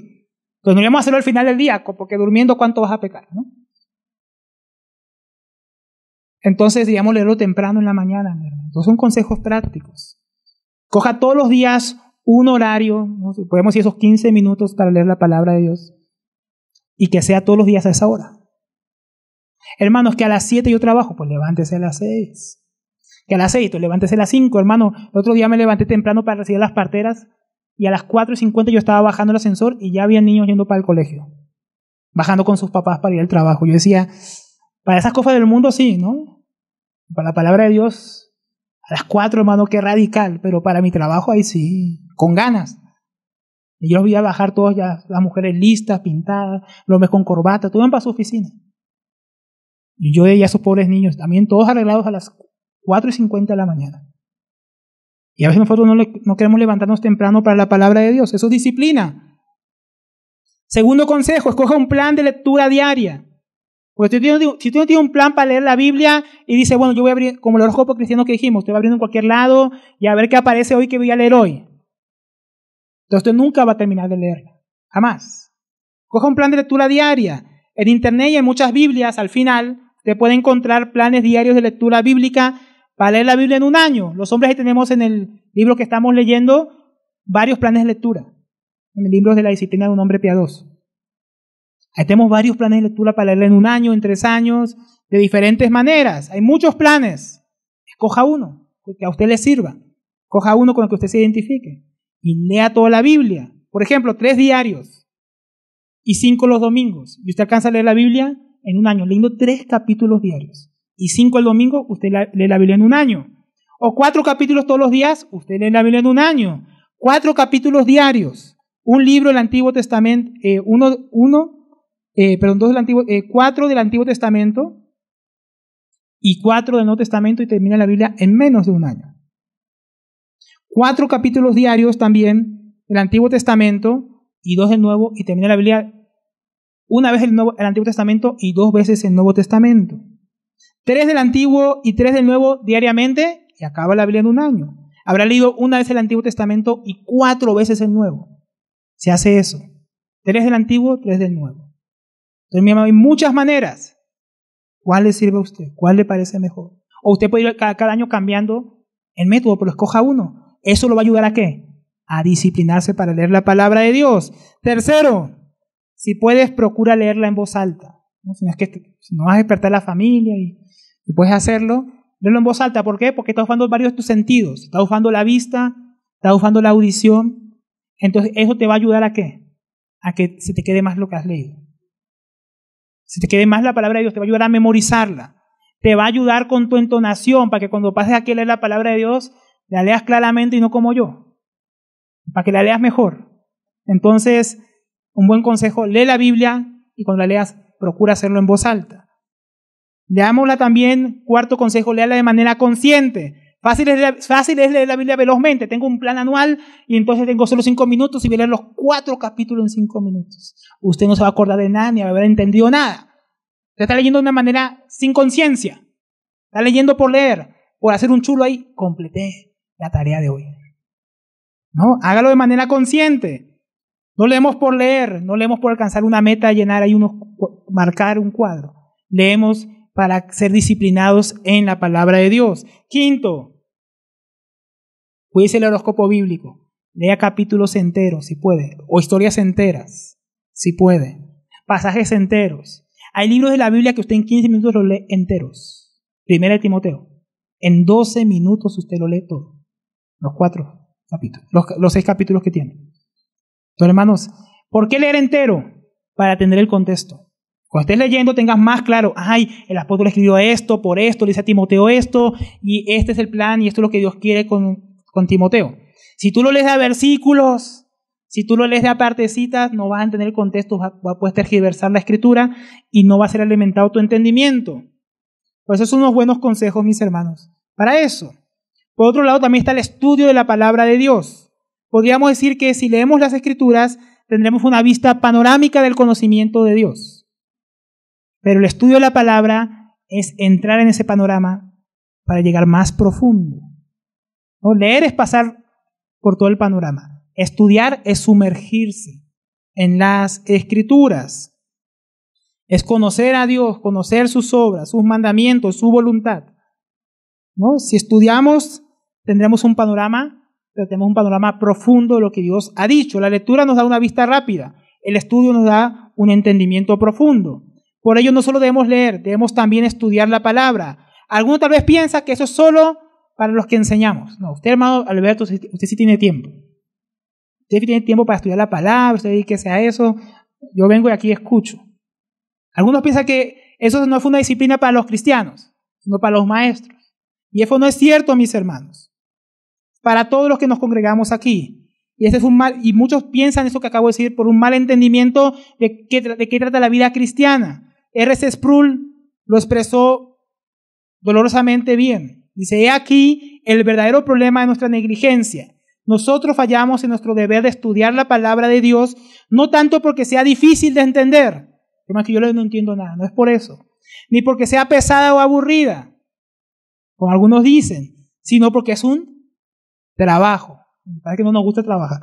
Entonces no íbamos a hacerlo al final del día, porque durmiendo ¿cuánto vas a pecar? ¿No? Entonces, digamos, leerlo temprano en la mañana. Entonces son consejos prácticos. Coja todos los días un horario, ¿no? Podemos decir esos 15 minutos para leer la palabra de Dios. Y que sea todos los días a esa hora. Hermanos, que a las 7 yo trabajo, pues levántese a las 6. Que a las 6, pues levántese a las 5, hermano. El otro día me levanté temprano para recibir las parteras y a las 4:50 yo estaba bajando el ascensor y ya había niños yendo para el colegio. Bajando con sus papás para ir al trabajo. Yo decía, para esas cosas del mundo sí, ¿no? Para la palabra de Dios, a las 4, hermano, qué radical. Pero para mi trabajo ahí sí, con ganas. Y yo los vi a bajar todos ya, las mujeres listas, pintadas, los hombres con corbata, todos iban para su oficina. Y yo veía a esos pobres niños, también todos arreglados a las 4:50 de la mañana. Y a veces nosotros no queremos levantarnos temprano para la palabra de Dios. Eso es disciplina. Segundo consejo, escoja un plan de lectura diaria. Porque si tú no tienes un plan para leer la Biblia y dices, bueno, yo voy a abrir, como el horóscopo cristiano que dijimos, usted va abriendo en cualquier lado y a ver qué aparece hoy que voy a leer hoy. Entonces usted nunca va a terminar de leerla. Jamás. Coja un plan de lectura diaria. En internet y en muchas Biblias, al final, usted puede encontrar planes diarios de lectura bíblica para leer la Biblia en un año. Los hombres ahí tenemos en el libro que estamos leyendo varios planes de lectura. En el libro de la disciplina de un hombre piadoso. Ahí tenemos varios planes de lectura para leerla en un año, en 3 años, de diferentes maneras. Hay muchos planes. Escoja uno que a usted le sirva. Escoja uno con el que usted se identifique. Y lea toda la Biblia. Por ejemplo, 3 diarios y 5 los domingos. Y usted alcanza a leer la Biblia en un año, leyendo 3 capítulos diarios. Y 5 el domingo, usted lee la Biblia en un año. O 4 capítulos todos los días, usted lee la Biblia en un año. 4 capítulos diarios. Un libro del Antiguo Testamento, 4 del Antiguo Testamento y 4 del Nuevo Testamento y termina la Biblia en menos de un año. 4 capítulos diarios también del Antiguo Testamento y 2 del Nuevo y termina la Biblia una vez el Antiguo Testamento y 2 veces el Nuevo Testamento. 3 del Antiguo y 3 del Nuevo diariamente y acaba la Biblia en un año. Habrá leído una vez el Antiguo Testamento y 4 veces el Nuevo. Se hace eso. 3 del Antiguo, 3 del Nuevo. Entonces, mi amado, hay muchas maneras. ¿Cuál le sirve a usted? ¿Cuál le parece mejor? O usted puede ir cada año cambiando el método, pero escoja uno. ¿Eso lo va a ayudar a qué? A disciplinarse para leer la palabra de Dios. Tercero, si puedes, procura leerla en voz alta. ¿No? Si no vas a despertar a la familia y puedes hacerlo, léelo en voz alta. ¿Por qué? Porque estás usando varios de tus sentidos. Estás usando la vista, estás usando la audición. Entonces, eso te va a ayudar ¿a qué? A que se te quede más lo que has leído. Si te quede más la palabra de Dios, te va a ayudar a memorizarla. Te va a ayudar con tu entonación para que cuando pases aquí a leer la palabra de Dios, la leas claramente y no como yo. Para que la leas mejor. Entonces, un buen consejo, lee la Biblia y cuando la leas, procura hacerlo en voz alta. Leámosla también, cuarto consejo, léala de manera consciente. Fácil es leer la Biblia velozmente. Tengo un plan anual y entonces tengo solo 5 minutos y voy a leer los 4 capítulos en 5 minutos. Usted no se va a acordar de nada ni va a haber entendido nada. Usted está leyendo de una manera sin conciencia. Está leyendo por leer, por hacer un chulo ahí. Completé la tarea de hoy. No, hágalo de manera consciente. No leemos por leer, no leemos por alcanzar una meta, llenar ahí marcar un cuadro. Leemos para ser disciplinados en la palabra de Dios. Quinto, cuídese el horóscopo bíblico. Lea capítulos enteros, si puede, o historias enteras, si puede, pasajes enteros. Hay libros de la Biblia que usted en 15 minutos los lee enteros. Primera de Timoteo. En 12 minutos usted lo lee todo. Los 4 capítulos, los 6 capítulos que tiene. Entonces, hermanos, ¿por qué leer entero? Para atender el contexto. Cuando estés leyendo tengas más claro, el apóstol escribió esto, por esto, le dice a Timoteo esto, y este es el plan, y esto es lo que Dios quiere con Timoteo. Si tú lo lees de versículos, si tú lo lees de partecitas, no vas a entender el contexto, vas a poder tergiversar la escritura, y no va a ser alimentado tu entendimiento. Por eso son unos buenos consejos, mis hermanos, para eso. Por otro lado, también está el estudio de la palabra de Dios. Podríamos decir que si leemos las escrituras, tendremos una vista panorámica del conocimiento de Dios. Pero el estudio de la palabra es entrar en ese panorama para llegar más profundo. ¿No? Leer es pasar por todo el panorama. Estudiar es sumergirse en las escrituras. Es conocer a Dios, conocer sus obras, sus mandamientos, su voluntad. ¿No? Si estudiamos, tendremos un panorama, pero tenemos un panorama profundo de lo que Dios ha dicho. La lectura nos da una vista rápida. El estudio nos da un entendimiento profundo. Por ello no solo debemos leer, debemos también estudiar la palabra. Alguno tal vez piensa que eso es solo para los que enseñamos. No, usted, hermano Alberto, usted sí tiene tiempo. Usted tiene tiempo para estudiar la palabra, usted dedíquese a eso. Yo vengo y aquí escucho. Algunos piensan que eso no fue una disciplina para los cristianos, sino para los maestros. Y eso no es cierto, mis hermanos. Para todos los que nos congregamos aquí. Y ese fue un mal, y muchos piensan eso que acabo de decir por un mal entendimiento de qué trata la vida cristiana. R.C. Sproul lo expresó dolorosamente bien. Dice, he aquí el verdadero problema de nuestra negligencia. Nosotros fallamos en nuestro deber de estudiar la palabra de Dios, no tanto porque sea difícil de entender, como que yo no entiendo nada, no es por eso, ni porque sea pesada o aburrida, como algunos dicen, sino porque es un trabajo. Parece que no nos gusta trabajar,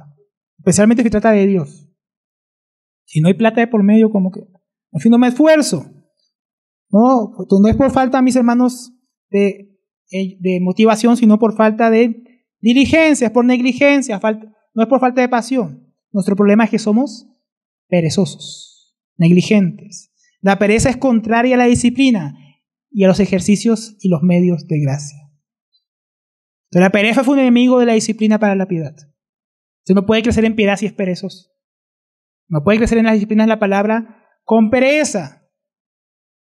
especialmente si trata de Dios. Si no hay plata de por medio, como que, en fin, no me esfuerzo. No es por falta, mis hermanos, de motivación, sino por falta de diligencia, es por negligencia, no es por falta de pasión. Nuestro problema es que somos perezosos, negligentes. La pereza es contraria a la disciplina y a los ejercicios y los medios de gracia. Entonces, la pereza fue un enemigo de la disciplina para la piedad. Usted no puede crecer en piedad si es perezoso. No puede crecer en las disciplinas de la palabra con pereza.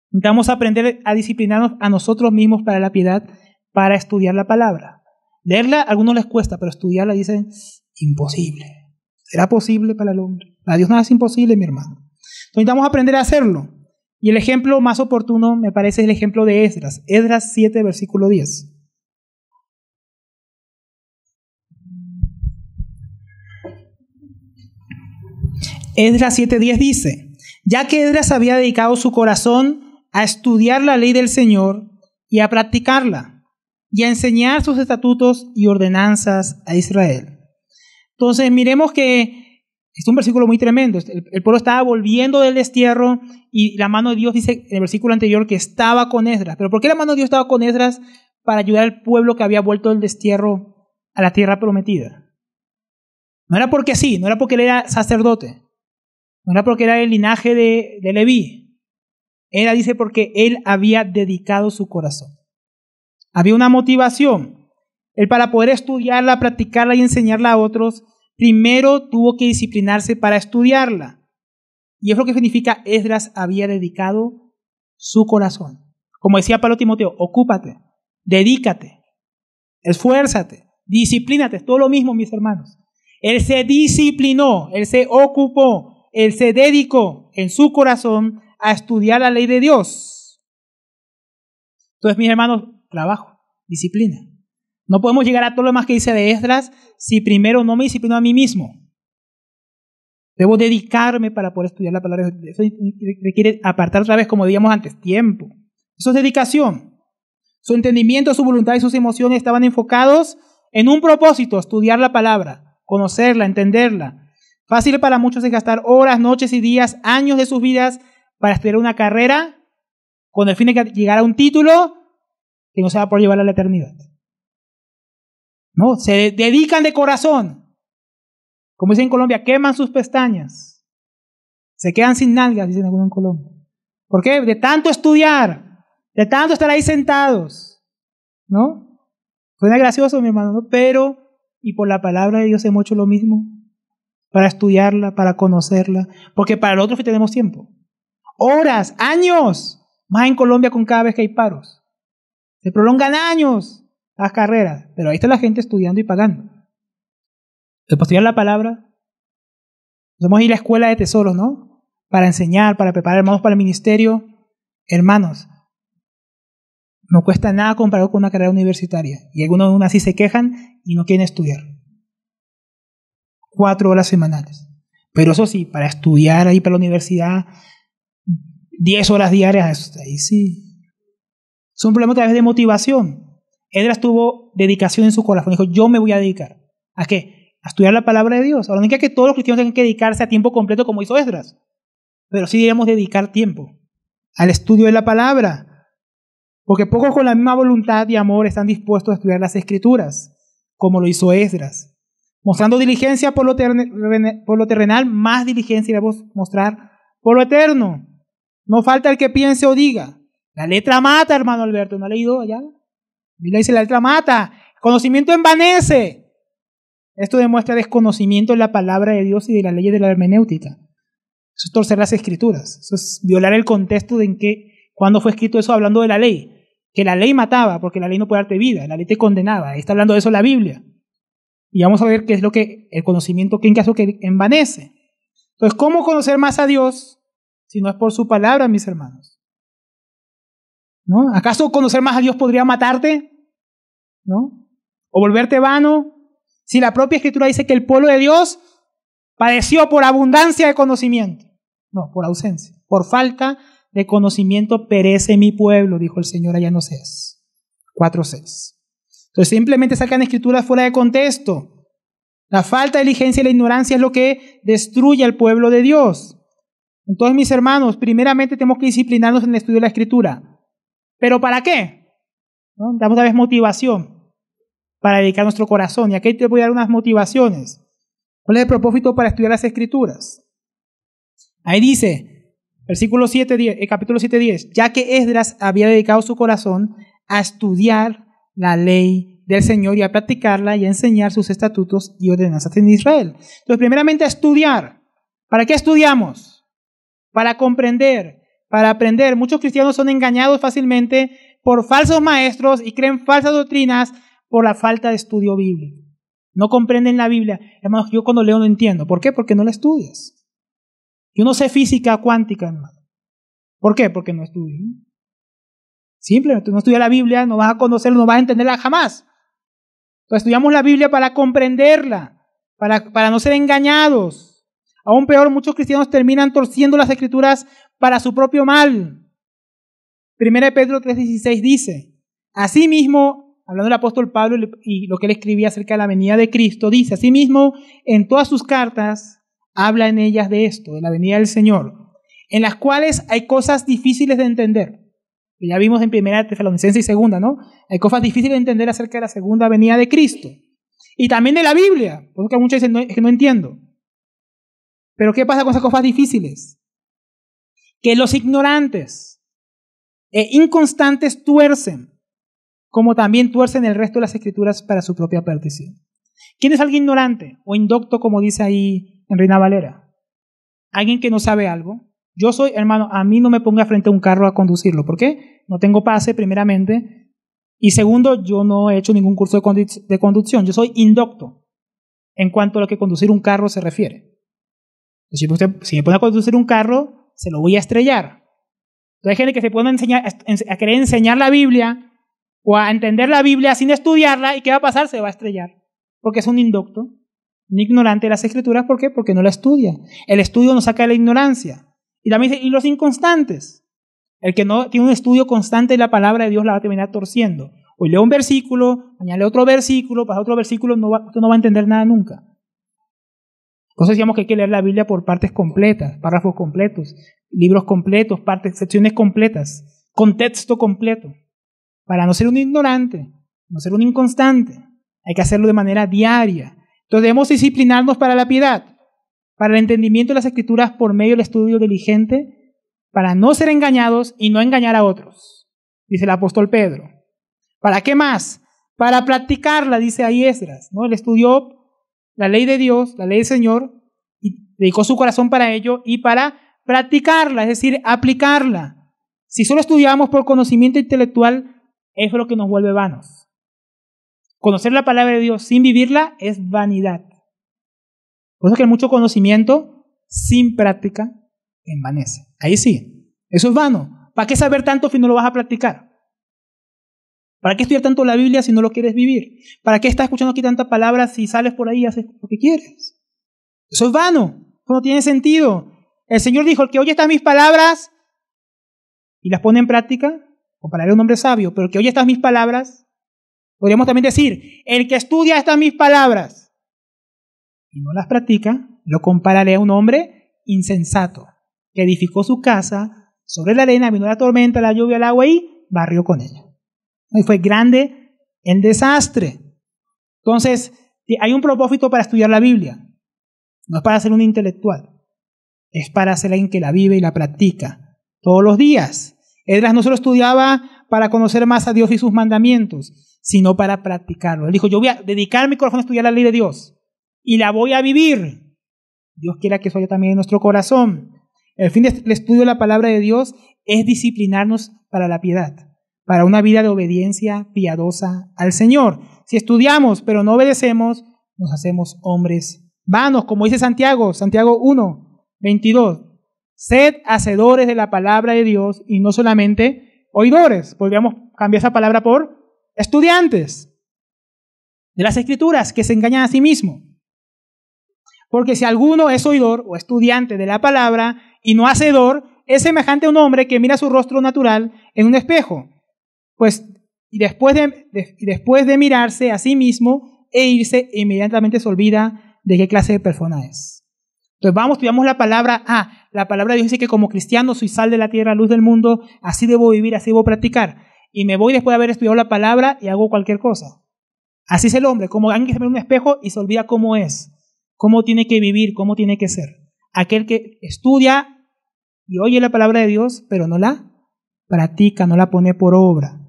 Necesitamos aprender a disciplinarnos a nosotros mismos para la piedad, para estudiar la palabra. Leerla a algunos les cuesta, pero estudiarla dicen imposible. ¿Será posible para el hombre? Para Dios nada es imposible, mi hermano. Entonces necesitamos aprender a hacerlo. Y el ejemplo más oportuno me parece el ejemplo de Esdras. Esdras 7, versículo 10. Esdras 7:10 dice, ya que Esdras había dedicado su corazón a estudiar la ley del Señor y a practicarla, y a enseñar sus estatutos y ordenanzas a Israel. Entonces miremos que es un versículo muy tremendo. El pueblo estaba volviendo del destierro y la mano de Dios dice en el versículo anterior que estaba con Esdras. ¿Pero por qué la mano de Dios estaba con Esdras? Para ayudar al pueblo que había vuelto del destierro a la tierra prometida. No era porque sí, no era porque él era sacerdote, no era porque era el linaje de Leví. Era, dice, porque él había dedicado su corazón. Había una motivación. Él, para poder estudiarla, practicarla y enseñarla a otros, primero tuvo que disciplinarse para estudiarla. Y es lo que significa Esdras había dedicado su corazón. Como decía Pablo a Timoteo, ocúpate, dedícate, esfuérzate, disciplínate. Es todo lo mismo, mis hermanos. Él se disciplinó, él se ocupó, él se dedicó en su corazón a estudiar la ley de Dios. Entonces, mis hermanos, trabajo, disciplina. No podemos llegar a todo lo demás que dice de Esdras si primero no me disciplino a mí mismo. Debo dedicarme para poder estudiar la palabra de Dios. Eso requiere apartar otra vez, como decíamos antes, tiempo. Eso es dedicación. Su entendimiento, su voluntad y sus emociones estaban enfocados en un propósito, estudiar la palabra, conocerla, entenderla. Fácil para muchos es gastar horas, noches y días, años de sus vidas para estudiar una carrera con el fin de llegar a un título que no se va a poder llevar a la eternidad. No, se dedican de corazón. Como dicen en Colombia, queman sus pestañas. Se quedan sin nalgas, dicen algunos en Colombia. ¿Por qué? De tanto estudiar, de tanto estar ahí sentados. ¿No? Suena gracioso, mi hermano, ¿no? Pero, y por la palabra de Dios hemos hecho lo mismo. Para estudiarla, para conocerla. Porque para los otros sí tenemos tiempo. Horas, años. Más en Colombia con cada vez que hay paros. Se prolongan años las carreras, pero ahí está la gente estudiando y pagando. Para estudiar la palabra, podemos ir a la escuela de tesoros, ¿no? Para enseñar, para preparar hermanos para el ministerio. Hermanos, no cuesta nada comparado con una carrera universitaria. Y algunos aún así se quejan y no quieren estudiar. 4 horas semanales. Pero eso sí, para estudiar ahí para la universidad, 10 horas diarias, ahí sí. Es un problema tal vez de motivación. Esdras tuvo dedicación en su corazón. Dijo, yo me voy a dedicar. ¿A qué? A estudiar la palabra de Dios. Ahora no es que todos los cristianos tengan que dedicarse a tiempo completo como hizo Esdras. Pero sí debemos dedicar tiempo al estudio de la palabra. Porque pocos con la misma voluntad y amor están dispuestos a estudiar las Escrituras, como lo hizo Esdras. Mostrando diligencia por lo terrenal, más diligencia debemos mostrar por lo eterno. No falta el que piense o diga, la letra mata, hermano Alberto. ¿No ha leído allá? Biblia dice, la letra mata, conocimiento envanece. Esto demuestra desconocimiento de la palabra de Dios y de las leyes de la hermenéutica. Eso es torcer las Escrituras. Eso es violar el contexto de en que, cuando fue escrito eso hablando de la ley. Que la ley mataba, porque la ley no puede darte vida, la ley te condenaba. Ahí está hablando de eso la Biblia. Y vamos a ver qué es lo que el conocimiento, que en caso que envanece. Entonces, ¿cómo conocer más a Dios si no es por su palabra, mis hermanos? ¿No? ¿Acaso conocer más a Dios podría matarte? ¿No? ¿O volverte vano? Si la propia Escritura dice que el pueblo de Dios padeció por abundancia de conocimiento. No, por ausencia. Por falta de conocimiento perece mi pueblo, dijo el Señor allá en Oseas 4:6. Entonces simplemente sacan escrituras fuera de contexto. La falta de diligencia y la ignorancia es lo que destruye al pueblo de Dios. Entonces, mis hermanos, primeramente tenemos que disciplinarnos en el estudio de la Escritura. ¿Pero para qué? ¿No? Damos una vez motivación para dedicar nuestro corazón. Y aquí te voy a dar unas motivaciones. ¿Cuál es el propósito para estudiar las Escrituras? Ahí dice, capítulo 7:10, ya que Esdras había dedicado su corazón a estudiar la ley del Señor y a practicarla y a enseñar sus estatutos y ordenanzas en Israel. Entonces, primeramente a estudiar. ¿Para qué estudiamos? Para comprender, para aprender. Muchos cristianos son engañados fácilmente por falsos maestros y creen falsas doctrinas por la falta de estudio bíblico. No comprenden la Biblia. Hermanos, yo cuando leo no entiendo. ¿Por qué? Porque no la estudias. Yo no sé física cuántica, hermano. ¿Por qué? Porque no estudio. Simplemente no estudias la Biblia, no vas a conocerla, no vas a entenderla jamás. Entonces estudiamos la Biblia para comprenderla, para no ser engañados. Aún peor, muchos cristianos terminan torciendo las Escrituras para su propio mal. 1 Pedro 3:16 dice, asimismo, hablando del apóstol Pablo y lo que él escribía acerca de la venida de Cristo, dice, asimismo, en todas sus cartas, habla en ellas de esto, de la venida del Señor, en las cuales hay cosas difíciles de entender. Que ya vimos en 1 Tesalonicenses y 2, ¿no? Hay cosas difíciles de entender acerca de la segunda venida de Cristo. Y también de la Biblia, porque muchos dicen, es que no entiendo. Pero ¿qué pasa con esas cosas difíciles? Que los ignorantes e inconstantes tuercen, como también tuercen el resto de las Escrituras para su propia perdición. ¿Quién es alguien ignorante o indocto, como dice ahí en Reina Valera? Alguien que no sabe algo. Yo soy, hermano, a mí no me ponga frente a un carro a conducirlo. ¿Por qué? No tengo pase, primeramente. Y segundo, yo no he hecho ningún curso de conducción. Yo soy indocto en cuanto a lo que conducir un carro se refiere. Si me pone a conducir un carro, se lo voy a estrellar. Entonces hay gente que se pone a querer enseñar la Biblia o a entender la Biblia sin estudiarla, ¿y qué va a pasar? Se va a estrellar. Porque es un indocto, un ignorante de las Escrituras. ¿Por qué? Porque no la estudia. El estudio nos saca de la ignorancia. Y también dice, y los inconstantes. El que no tiene un estudio constante de la palabra de Dios la va a terminar torciendo. Hoy leo un versículo, mañana leo otro versículo, pasa otro versículo, usted no va a entender nada nunca. Entonces decíamos que hay que leer la Biblia por partes completas, párrafos completos, libros completos, secciones completas, contexto completo, para no ser un ignorante, no ser un inconstante. Hay que hacerlo de manera diaria. Entonces debemos disciplinarnos para la piedad, para el entendimiento de las Escrituras por medio del estudio diligente, para no ser engañados y no engañar a otros, dice el apóstol Pedro. ¿Para qué más? Para practicarla, dice ahí Esdras, ¿no? Él estudió la ley de Dios, la ley del Señor, y dedicó su corazón para ello, y para practicarla, es decir, aplicarla. Si solo estudiamos por conocimiento intelectual, es lo que nos vuelve vanos. Conocer la palabra de Dios sin vivirla es vanidad. Por eso que mucho conocimiento sin práctica envanece. Ahí sí, eso es vano. ¿Para qué saber tanto si no lo vas a practicar? ¿Para qué estudiar tanto la Biblia si no lo quieres vivir? ¿Para qué estás escuchando aquí tantas palabras si sales por ahí y haces lo que quieres? Eso es vano, eso no tiene sentido. El Señor dijo, el que oye estas mis palabras y las pone en práctica, compararé a un hombre sabio, pero el que oye estas mis palabras, podríamos también decir, el que estudia estas mis palabras y no las practica, lo compararé a un hombre insensato, que edificó su casa sobre la arena, vino la tormenta, la lluvia, el agua y barrió con ella. Y fue grande el desastre. Entonces, hay un propósito para estudiar la Biblia. No es para ser un intelectual. Es para ser alguien que la vive y la practica todos los días. Esdras no solo estudiaba para conocer más a Dios y sus mandamientos, sino para practicarlo. Él dijo, yo voy a dedicar mi corazón a estudiar la ley de Dios y la voy a vivir. Dios quiera que eso haya también en nuestro corazón. El fin del estudio de la palabra de Dios es disciplinarnos para la piedad, para una vida de obediencia piadosa al Señor. Si estudiamos pero no obedecemos, nos hacemos hombres vanos, como dice Santiago 1:22. Sed hacedores de la palabra de Dios y no solamente oidores. Podríamos cambiar esa palabra por estudiantes de las Escrituras, que se engañan a sí mismos. Porque si alguno es oidor o estudiante de la palabra y no hacedor, es semejante a un hombre que mira su rostro natural en un espejo. Pues, y después de mirarse a sí mismo e irse, inmediatamente se olvida de qué clase de persona es. Entonces estudiamos la palabra. La palabra de Dios dice que como cristiano soy sal de la tierra, luz del mundo, así debo vivir, así debo practicar. Y me voy después de haber estudiado la palabra y hago cualquier cosa. Así es el hombre, como alguien que se ve en un espejo y se olvida cómo es, cómo tiene que vivir, cómo tiene que ser. Aquel que estudia y oye la palabra de Dios, pero no la practica, no la pone por obra.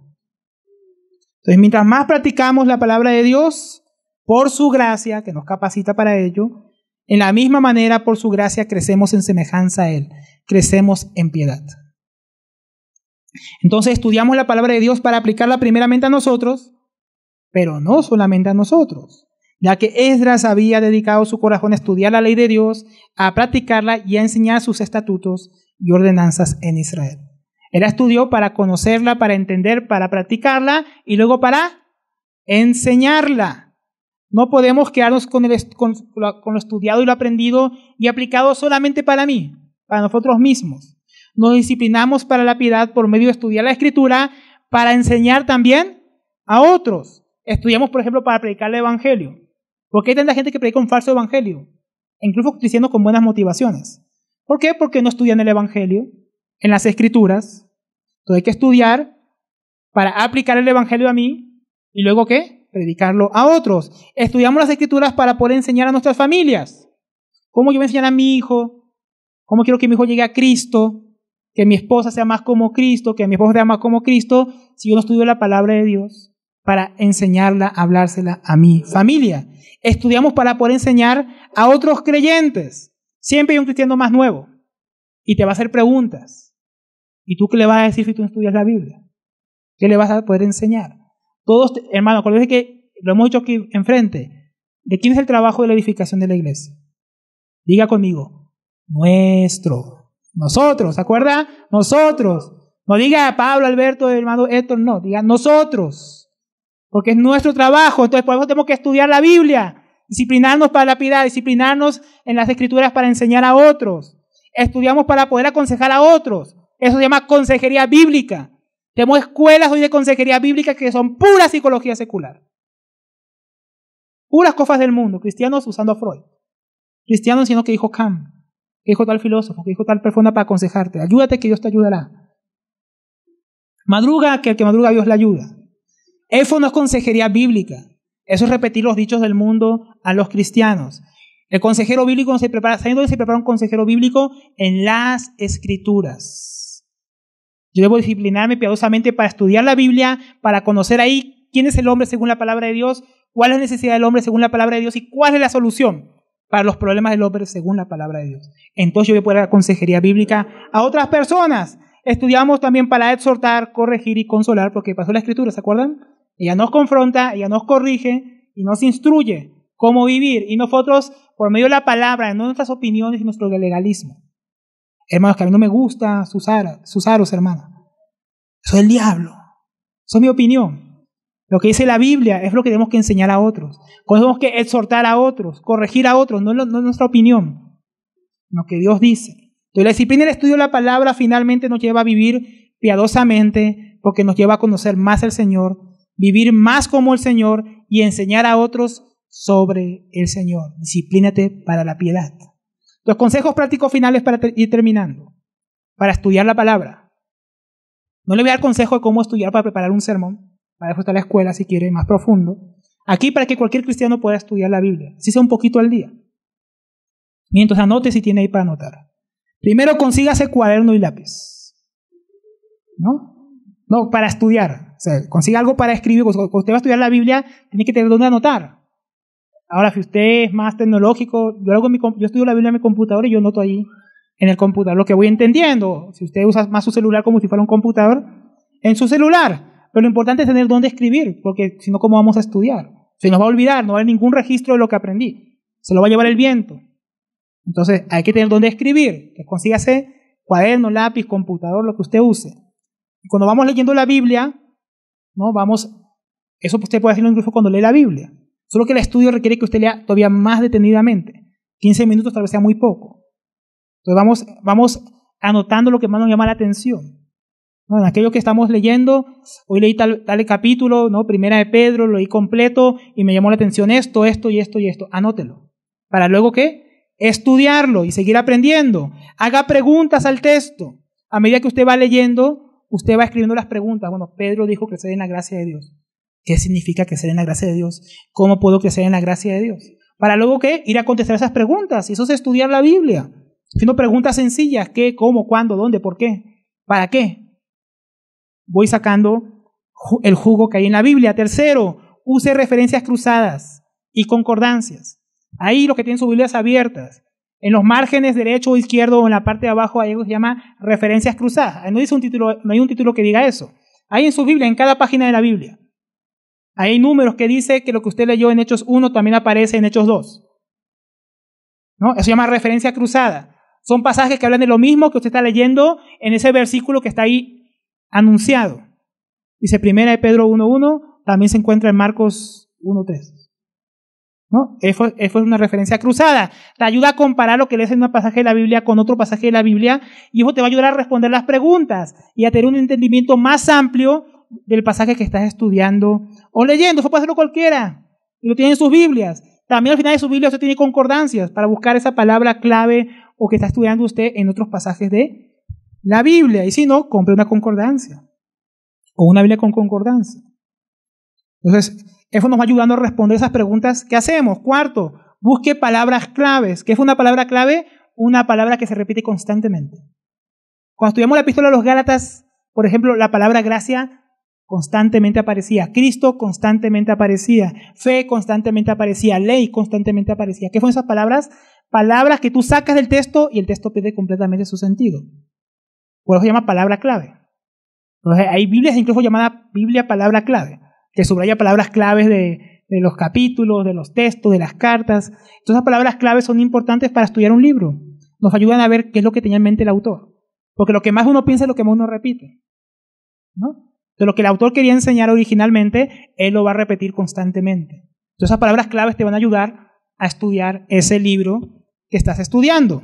Entonces, mientras más practicamos la palabra de Dios, por su gracia, que nos capacita para ello, en la misma manera, por su gracia, crecemos en semejanza a Él, crecemos en piedad. Entonces, estudiamos la palabra de Dios para aplicarla primeramente a nosotros, pero no solamente a nosotros, ya que Esdras había dedicado su corazón a estudiar la ley de Dios, a practicarla y a enseñar sus estatutos y ordenanzas en Israel. Él estudió para conocerla, para entender, para practicarla y luego para enseñarla. No podemos quedarnos con lo estudiado y lo aprendido y aplicado solamente para mí, para nosotros mismos. Nos disciplinamos para la piedad por medio de estudiar la Escritura para enseñar también a otros. Estudiamos, por ejemplo, para predicar el Evangelio. ¿Por qué hay tanta gente que predica un falso Evangelio? Incluso cristianos con buenas motivaciones. ¿Por qué? Porque no estudian el Evangelio en las Escrituras. Entonces hay que estudiar para aplicar el Evangelio a mí y luego ¿qué? Predicarlo a otros. Estudiamos las Escrituras para poder enseñar a nuestras familias. ¿Cómo yo voy a enseñar a mi hijo? ¿Cómo quiero que mi hijo llegue a Cristo? Que mi esposa sea más como Cristo, que mi esposa sea más como Cristo, si yo no estudio la palabra de Dios para enseñarla, hablársela a mi familia. Estudiamos para poder enseñar a otros creyentes. Siempre hay un cristiano más nuevo y te va a hacer preguntas. ¿Y tú qué le vas a decir si tú no estudias la Biblia? ¿Qué le vas a poder enseñar? Todos, hermano, acuérdense que lo hemos dicho aquí enfrente. ¿De quién es el trabajo de la edificación de la iglesia? Diga conmigo, nuestro. Nosotros, ¿se acuerda? Nosotros. No diga Pablo, Alberto, hermano Héctor, no. Diga nosotros. Porque es nuestro trabajo. Entonces, por eso tenemos que estudiar la Biblia. Disciplinarnos para la piedad, disciplinarnos en las Escrituras para enseñar a otros. Estudiamos para poder aconsejar a otros. Eso se llama consejería bíblica. Tenemos escuelas hoy de consejería bíblica que son pura psicología secular. Puras cosas del mundo. Cristianos usando a Freud. Cristianos diciendo que dijo Kant, que dijo tal filósofo, que dijo tal persona para aconsejarte. Ayúdate que Dios te ayudará. Madruga que el que madruga Dios le ayuda. Eso no es consejería bíblica. Eso es repetir los dichos del mundo a los cristianos. El consejero bíblico no se prepara. ¿Saben dónde se prepara un consejero bíblico? En las Escrituras. Yo debo disciplinarme piadosamente para estudiar la Biblia, para conocer ahí quién es el hombre según la palabra de Dios, cuál es la necesidad del hombre según la palabra de Dios y cuál es la solución para los problemas del hombre según la palabra de Dios. Entonces yo voy a poder dar consejería bíblica a otras personas. Estudiamos también para exhortar, corregir y consolar, porque pasó la Escritura, ¿se acuerdan? Ella nos confronta, ella nos corrige y nos instruye cómo vivir. Y nosotros, por medio de la palabra, no nuestras opiniones y nuestro legalismo. Hermanos, que a mí no me gusta sus aros, hermano. Eso es el diablo. Eso es mi opinión. Lo que dice la Biblia es lo que tenemos que enseñar a otros. Tenemos que exhortar a otros, corregir a otros, no nuestra opinión, lo que Dios dice. Entonces la disciplina y el estudio de la palabra finalmente nos lleva a vivir piadosamente, porque nos lleva a conocer más al Señor, vivir más como el Señor y enseñar a otros sobre el Señor. Disciplínate para la piedad. Los consejos prácticos finales para ir terminando. Para estudiar la palabra. No le voy a dar consejo de cómo estudiar para preparar un sermón. Para eso está la escuela, si quiere, más profundo. Aquí para que cualquier cristiano pueda estudiar la Biblia. Si sea un poquito al día. Mientras anote si tiene ahí para anotar. Primero consígase cuaderno y lápiz. No, para estudiar. O sea, consiga algo para escribir. Cuando usted va a estudiar la Biblia, tiene que tener dónde anotar. Ahora, si usted es más tecnológico, yo estudio la Biblia en mi computador y yo noto ahí en el computador lo que voy entendiendo. Si usted usa más su celular como si fuera un computador, en su celular. Pero lo importante es tener dónde escribir, porque si no, ¿cómo vamos a estudiar? Se nos va a olvidar, no va a haber ningún registro de lo que aprendí. Se lo va a llevar el viento. Entonces hay que tener donde escribir, que consígase cuaderno, lápiz, computador, lo que usted use. Y cuando vamos leyendo la Biblia, ¿no? Eso usted puede hacerlo incluso cuando lee la Biblia. Solo que el estudio requiere que usted lea todavía más detenidamente. 15 minutos tal vez sea muy poco. Entonces vamos anotando lo que más nos llama la atención. ¿No? En aquello que estamos leyendo, hoy leí tal capítulo, ¿no? Primera de Pedro, lo leí completo y me llamó la atención esto y esto. Anótelo. ¿Para luego qué? Estudiarlo y seguir aprendiendo. Haga preguntas al texto. A medida que usted va leyendo, usted va escribiendo las preguntas. Bueno, Pedro dijo crecer en la gracia de Dios. ¿Qué significa crecer en la gracia de Dios? ¿Cómo puedo crecer en la gracia de Dios? Para luego ¿qué? Ir a contestar esas preguntas. Y eso es estudiar la Biblia. Haciendo preguntas sencillas. ¿Qué? ¿Cómo? ¿Cuándo? ¿Dónde? ¿Por qué? ¿Para qué? Voy sacando el jugo que hay en la Biblia. Tercero, use referencias cruzadas y concordancias. Ahí los que tienen sus Biblias abiertas, en los márgenes derecho o izquierdo o en la parte de abajo hay algo que se llama referencias cruzadas. Ahí no hay un título que diga eso. Ahí en su Biblia, en cada página de la Biblia, hay números que dice que lo que usted leyó en Hechos 1 también aparece en Hechos 2. ¿No? Eso se llama referencia cruzada. Son pasajes que hablan de lo mismo que usted está leyendo en ese versículo que está ahí anunciado. Dice Primera de Pedro 1:1, también se encuentra en Marcos 1:3. ¿No? Eso es una referencia cruzada. Te ayuda a comparar lo que lees en un pasaje de la Biblia con otro pasaje de la Biblia y eso te va a ayudar a responder las preguntas y a tener un entendimiento más amplio del pasaje que estás estudiando o leyendo. Eso puede hacerlo cualquiera y lo tiene en sus Biblias. También al final de su Biblia usted tiene concordancias para buscar esa palabra clave o que está estudiando usted en otros pasajes de la Biblia. Y si no, compre una concordancia o una Biblia con concordancia. Entonces, eso nos va ayudando a responder esas preguntas que hacemos. Cuarto, busque palabras claves. ¿Qué es una palabra clave? Una palabra que se repite constantemente. Cuando estudiamos la epístola a los Gálatas, por ejemplo, la palabra gracia constantemente aparecía. Cristo constantemente aparecía. Fe constantemente aparecía. Ley constantemente aparecía. ¿Qué fueron esas palabras? Palabras que tú sacas del texto y el texto pierde completamente su sentido. Por eso se llama palabra clave. Entonces, hay Biblias incluso llamada Biblia palabra clave, que subraya palabras claves de los capítulos, de los textos, de las cartas. Entonces, esas palabras claves son importantes para estudiar un libro. Nos ayudan a ver qué es lo que tenía en mente el autor. Porque lo que más uno piensa es lo que más uno repite, ¿no? Entonces, lo que el autor quería enseñar originalmente, él lo va a repetir constantemente. Entonces, esas palabras claves te van a ayudar a estudiar ese libro que estás estudiando.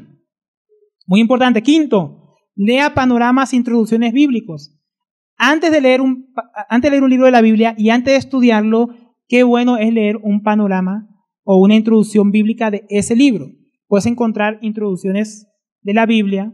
Muy importante. Quinto, lea panoramas e introducciones bíblicos. Antes de leer un libro de la Biblia y antes de estudiarlo, qué bueno es leer un panorama o una introducción bíblica de ese libro. Puedes encontrar introducciones de la Biblia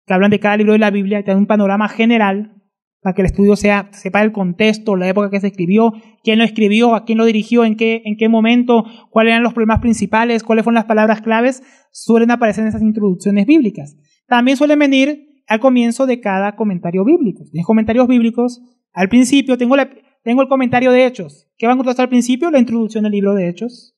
que hablan de cada libro de la Biblia y te dan un panorama general para que el estudio sepa el contexto, la época que se escribió, quién lo escribió, a quién lo dirigió, en qué momento, cuáles eran los problemas principales, cuáles fueron las palabras claves. Suelen aparecer en esas introducciones bíblicas. También suelen venir al comienzo de cada comentario bíblico. Tienes comentarios bíblicos. Al principio tengo el comentario de Hechos. ¿Qué van a encontrar al principio? La introducción del libro de Hechos.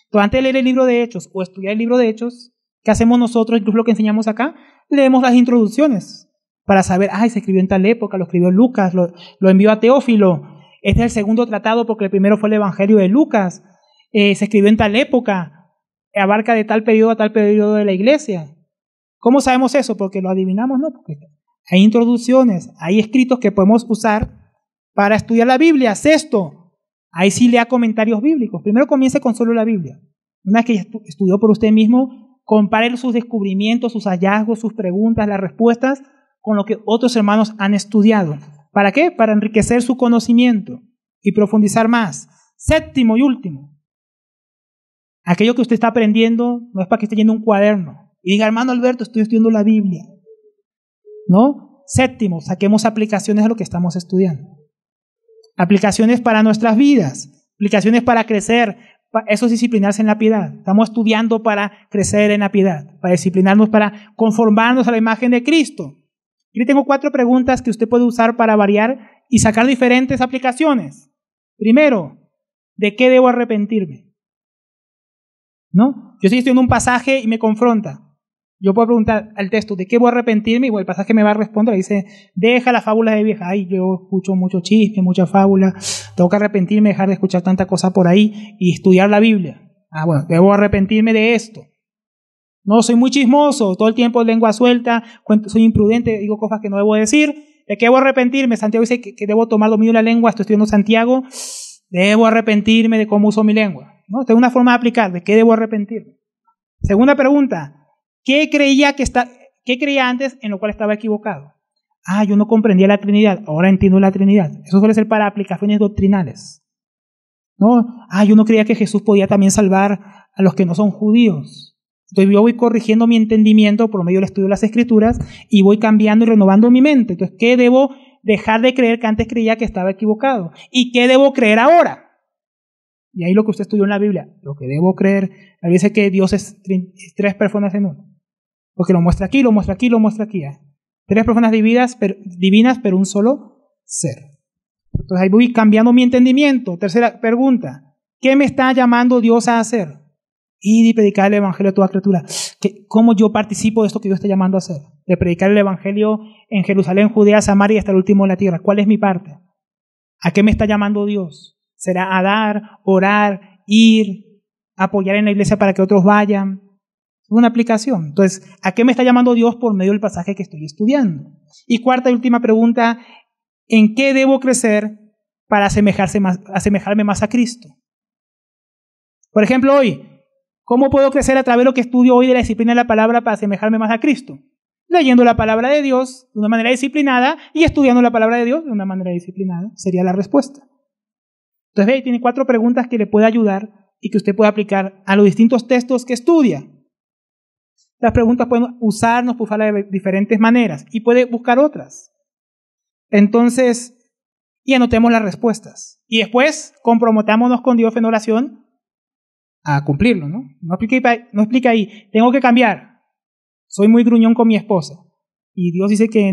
Entonces, antes de leer el libro de Hechos o estudiar el libro de Hechos, ¿qué hacemos nosotros? Incluso lo que enseñamos acá, leemos las introducciones para saber, se escribió en tal época, lo escribió Lucas, lo envió a Teófilo. Este es el segundo tratado porque el primero fue el Evangelio de Lucas. Se escribió en tal época, abarca de tal periodo a tal periodo de la iglesia. ¿Cómo sabemos eso? Porque lo adivinamos, ¿no? Porque hay introducciones, hay escritos que podemos usar para estudiar la Biblia. Sexto, ahí sí lea comentarios bíblicos. Primero comience con solo la Biblia. Una vez que estudió por usted mismo, compare sus descubrimientos, sus hallazgos, sus preguntas, las respuestas con lo que otros hermanos han estudiado. ¿Para qué? Para enriquecer su conocimiento y profundizar más. Séptimo y último, aquello que usted está aprendiendo no es para que esté leyendo un cuaderno y diga, hermano Alberto, estoy estudiando la Biblia. ¿No? Séptimo, saquemos aplicaciones a lo que estamos estudiando. Aplicaciones para nuestras vidas, aplicaciones para crecer, eso es disciplinarse en la piedad. Estamos estudiando para crecer en la piedad, para disciplinarnos, para conformarnos a la imagen de Cristo. Aquí tengo 4 preguntas que usted puede usar para variar y sacar diferentes aplicaciones. Primero, ¿de qué debo arrepentirme? ¿No? Yo estoy estudiando un pasaje y me confronta. Yo puedo preguntar al texto, ¿de qué voy a arrepentirme? Y el pasaje me va a responder, dice, deja las fábulas de vieja. Ay, yo escucho mucho chisme, mucha fábula, tengo que arrepentirme, dejar de escuchar tanta cosa por ahí y estudiar la Biblia. Bueno, debo arrepentirme de esto. No, soy muy chismoso, todo el tiempo lengua suelta, soy imprudente, digo cosas que no debo decir. ¿De qué debo arrepentirme? Santiago dice que debo tomar dominio de la lengua, estoy estudiando Santiago. Debo arrepentirme de cómo uso mi lengua. ¿No? Esta es una forma de aplicar, ¿de qué debo arrepentirme? Segunda pregunta. ¿Qué creía antes en lo cual estaba equivocado? Yo no comprendía la Trinidad, ahora entiendo la Trinidad. Eso suele ser para aplicaciones doctrinales. ¿No? Yo no creía que Jesús podía también salvar a los que no son judíos. Entonces yo voy corrigiendo mi entendimiento por medio del estudio de las Escrituras y voy cambiando y renovando mi mente. Entonces, ¿qué debo dejar de creer que antes creía que estaba equivocado? ¿Y qué debo creer ahora? Y ahí lo que usted estudió en la Biblia, lo que debo creer, la Biblia dice que Dios es tres personas en uno. Porque lo muestra aquí, lo muestra aquí, lo muestra aquí. Tres personas divinas, pero un solo ser. Entonces ahí voy cambiando mi entendimiento. Tercera pregunta. ¿Qué me está llamando Dios a hacer? Ir y predicar el Evangelio a toda criatura. ¿Cómo yo participo de esto que Dios está llamando a hacer? De predicar el Evangelio en Jerusalén, Judea, Samaria y hasta el último de la tierra. ¿Cuál es mi parte? ¿A qué me está llamando Dios? ¿Será a dar, orar, ir, apoyar en la iglesia para que otros vayan? Es una aplicación. Entonces, ¿a qué me está llamando Dios por medio del pasaje que estoy estudiando? Y cuarta y última pregunta, ¿en qué debo crecer para asemejarme más a Cristo? Por ejemplo, hoy, ¿cómo puedo crecer a través de lo que estudio hoy de la disciplina de la palabra para asemejarme más a Cristo? Leyendo la palabra de Dios de una manera disciplinada y estudiando la palabra de Dios de una manera disciplinada. Sería la respuesta. Entonces, ve, tiene 4 preguntas que le puede ayudar y que usted puede aplicar a los distintos textos que estudia. Las preguntas pueden usarnos de diferentes maneras y puede buscar otras. Entonces, y anotemos las respuestas. Y después, comprometámonos con Dios en oración a cumplirlo, ¿no? No explique ahí, tengo que cambiar. Soy muy gruñón con mi esposa. Y Dios dice que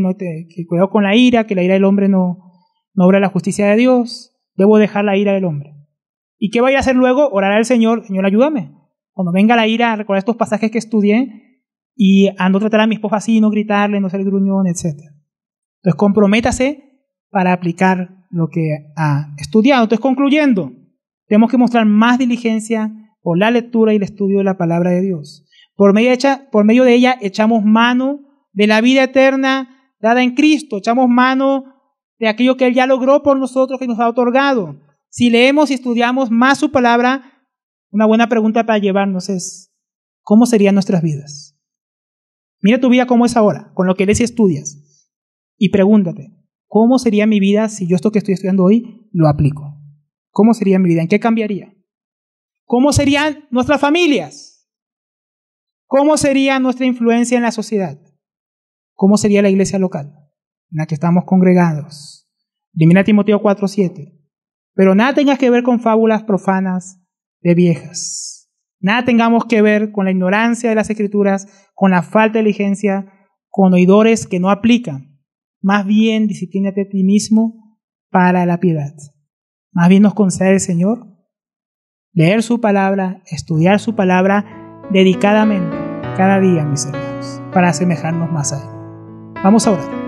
cuidado con la ira, que la ira del hombre no obra la justicia de Dios. Debo dejar la ira del hombre. ¿Y qué voy a hacer luego? Orar al Señor. Señor, ayúdame. Cuando venga la ira, recordar estos pasajes que estudié y a no tratar a mi esposa así, no gritarle, no ser gruñón, etc. Entonces, comprométase para aplicar lo que ha estudiado. Entonces, concluyendo, tenemos que mostrar más diligencia por la lectura y el estudio de la palabra de Dios. Por medio de ella echamos mano de la vida eterna dada en Cristo, echamos mano de aquello que Él ya logró por nosotros, que nos ha otorgado. Si leemos y estudiamos más su palabra, una buena pregunta para llevarnos es, ¿cómo serían nuestras vidas? Mira tu vida cómo es ahora, con lo que lees y estudias. Y pregúntate, ¿cómo sería mi vida si yo esto que estoy estudiando hoy lo aplico? ¿Cómo sería mi vida? ¿En qué cambiaría? ¿Cómo serían nuestras familias? ¿Cómo sería nuestra influencia en la sociedad? ¿Cómo sería la iglesia local en la que estamos congregados? Primera Timoteo 4:7. Pero nada tenga que ver con fábulas profanas de viejas. Nada tengamos que ver con la ignorancia de las Escrituras, con la falta de diligencia, con oidores que no aplican. Más bien, disciplínate a ti mismo para la piedad. Más bien nos concede el Señor leer su palabra, estudiar su palabra dedicadamente cada día, mis hermanos, para asemejarnos más a Él. Vamos a orar.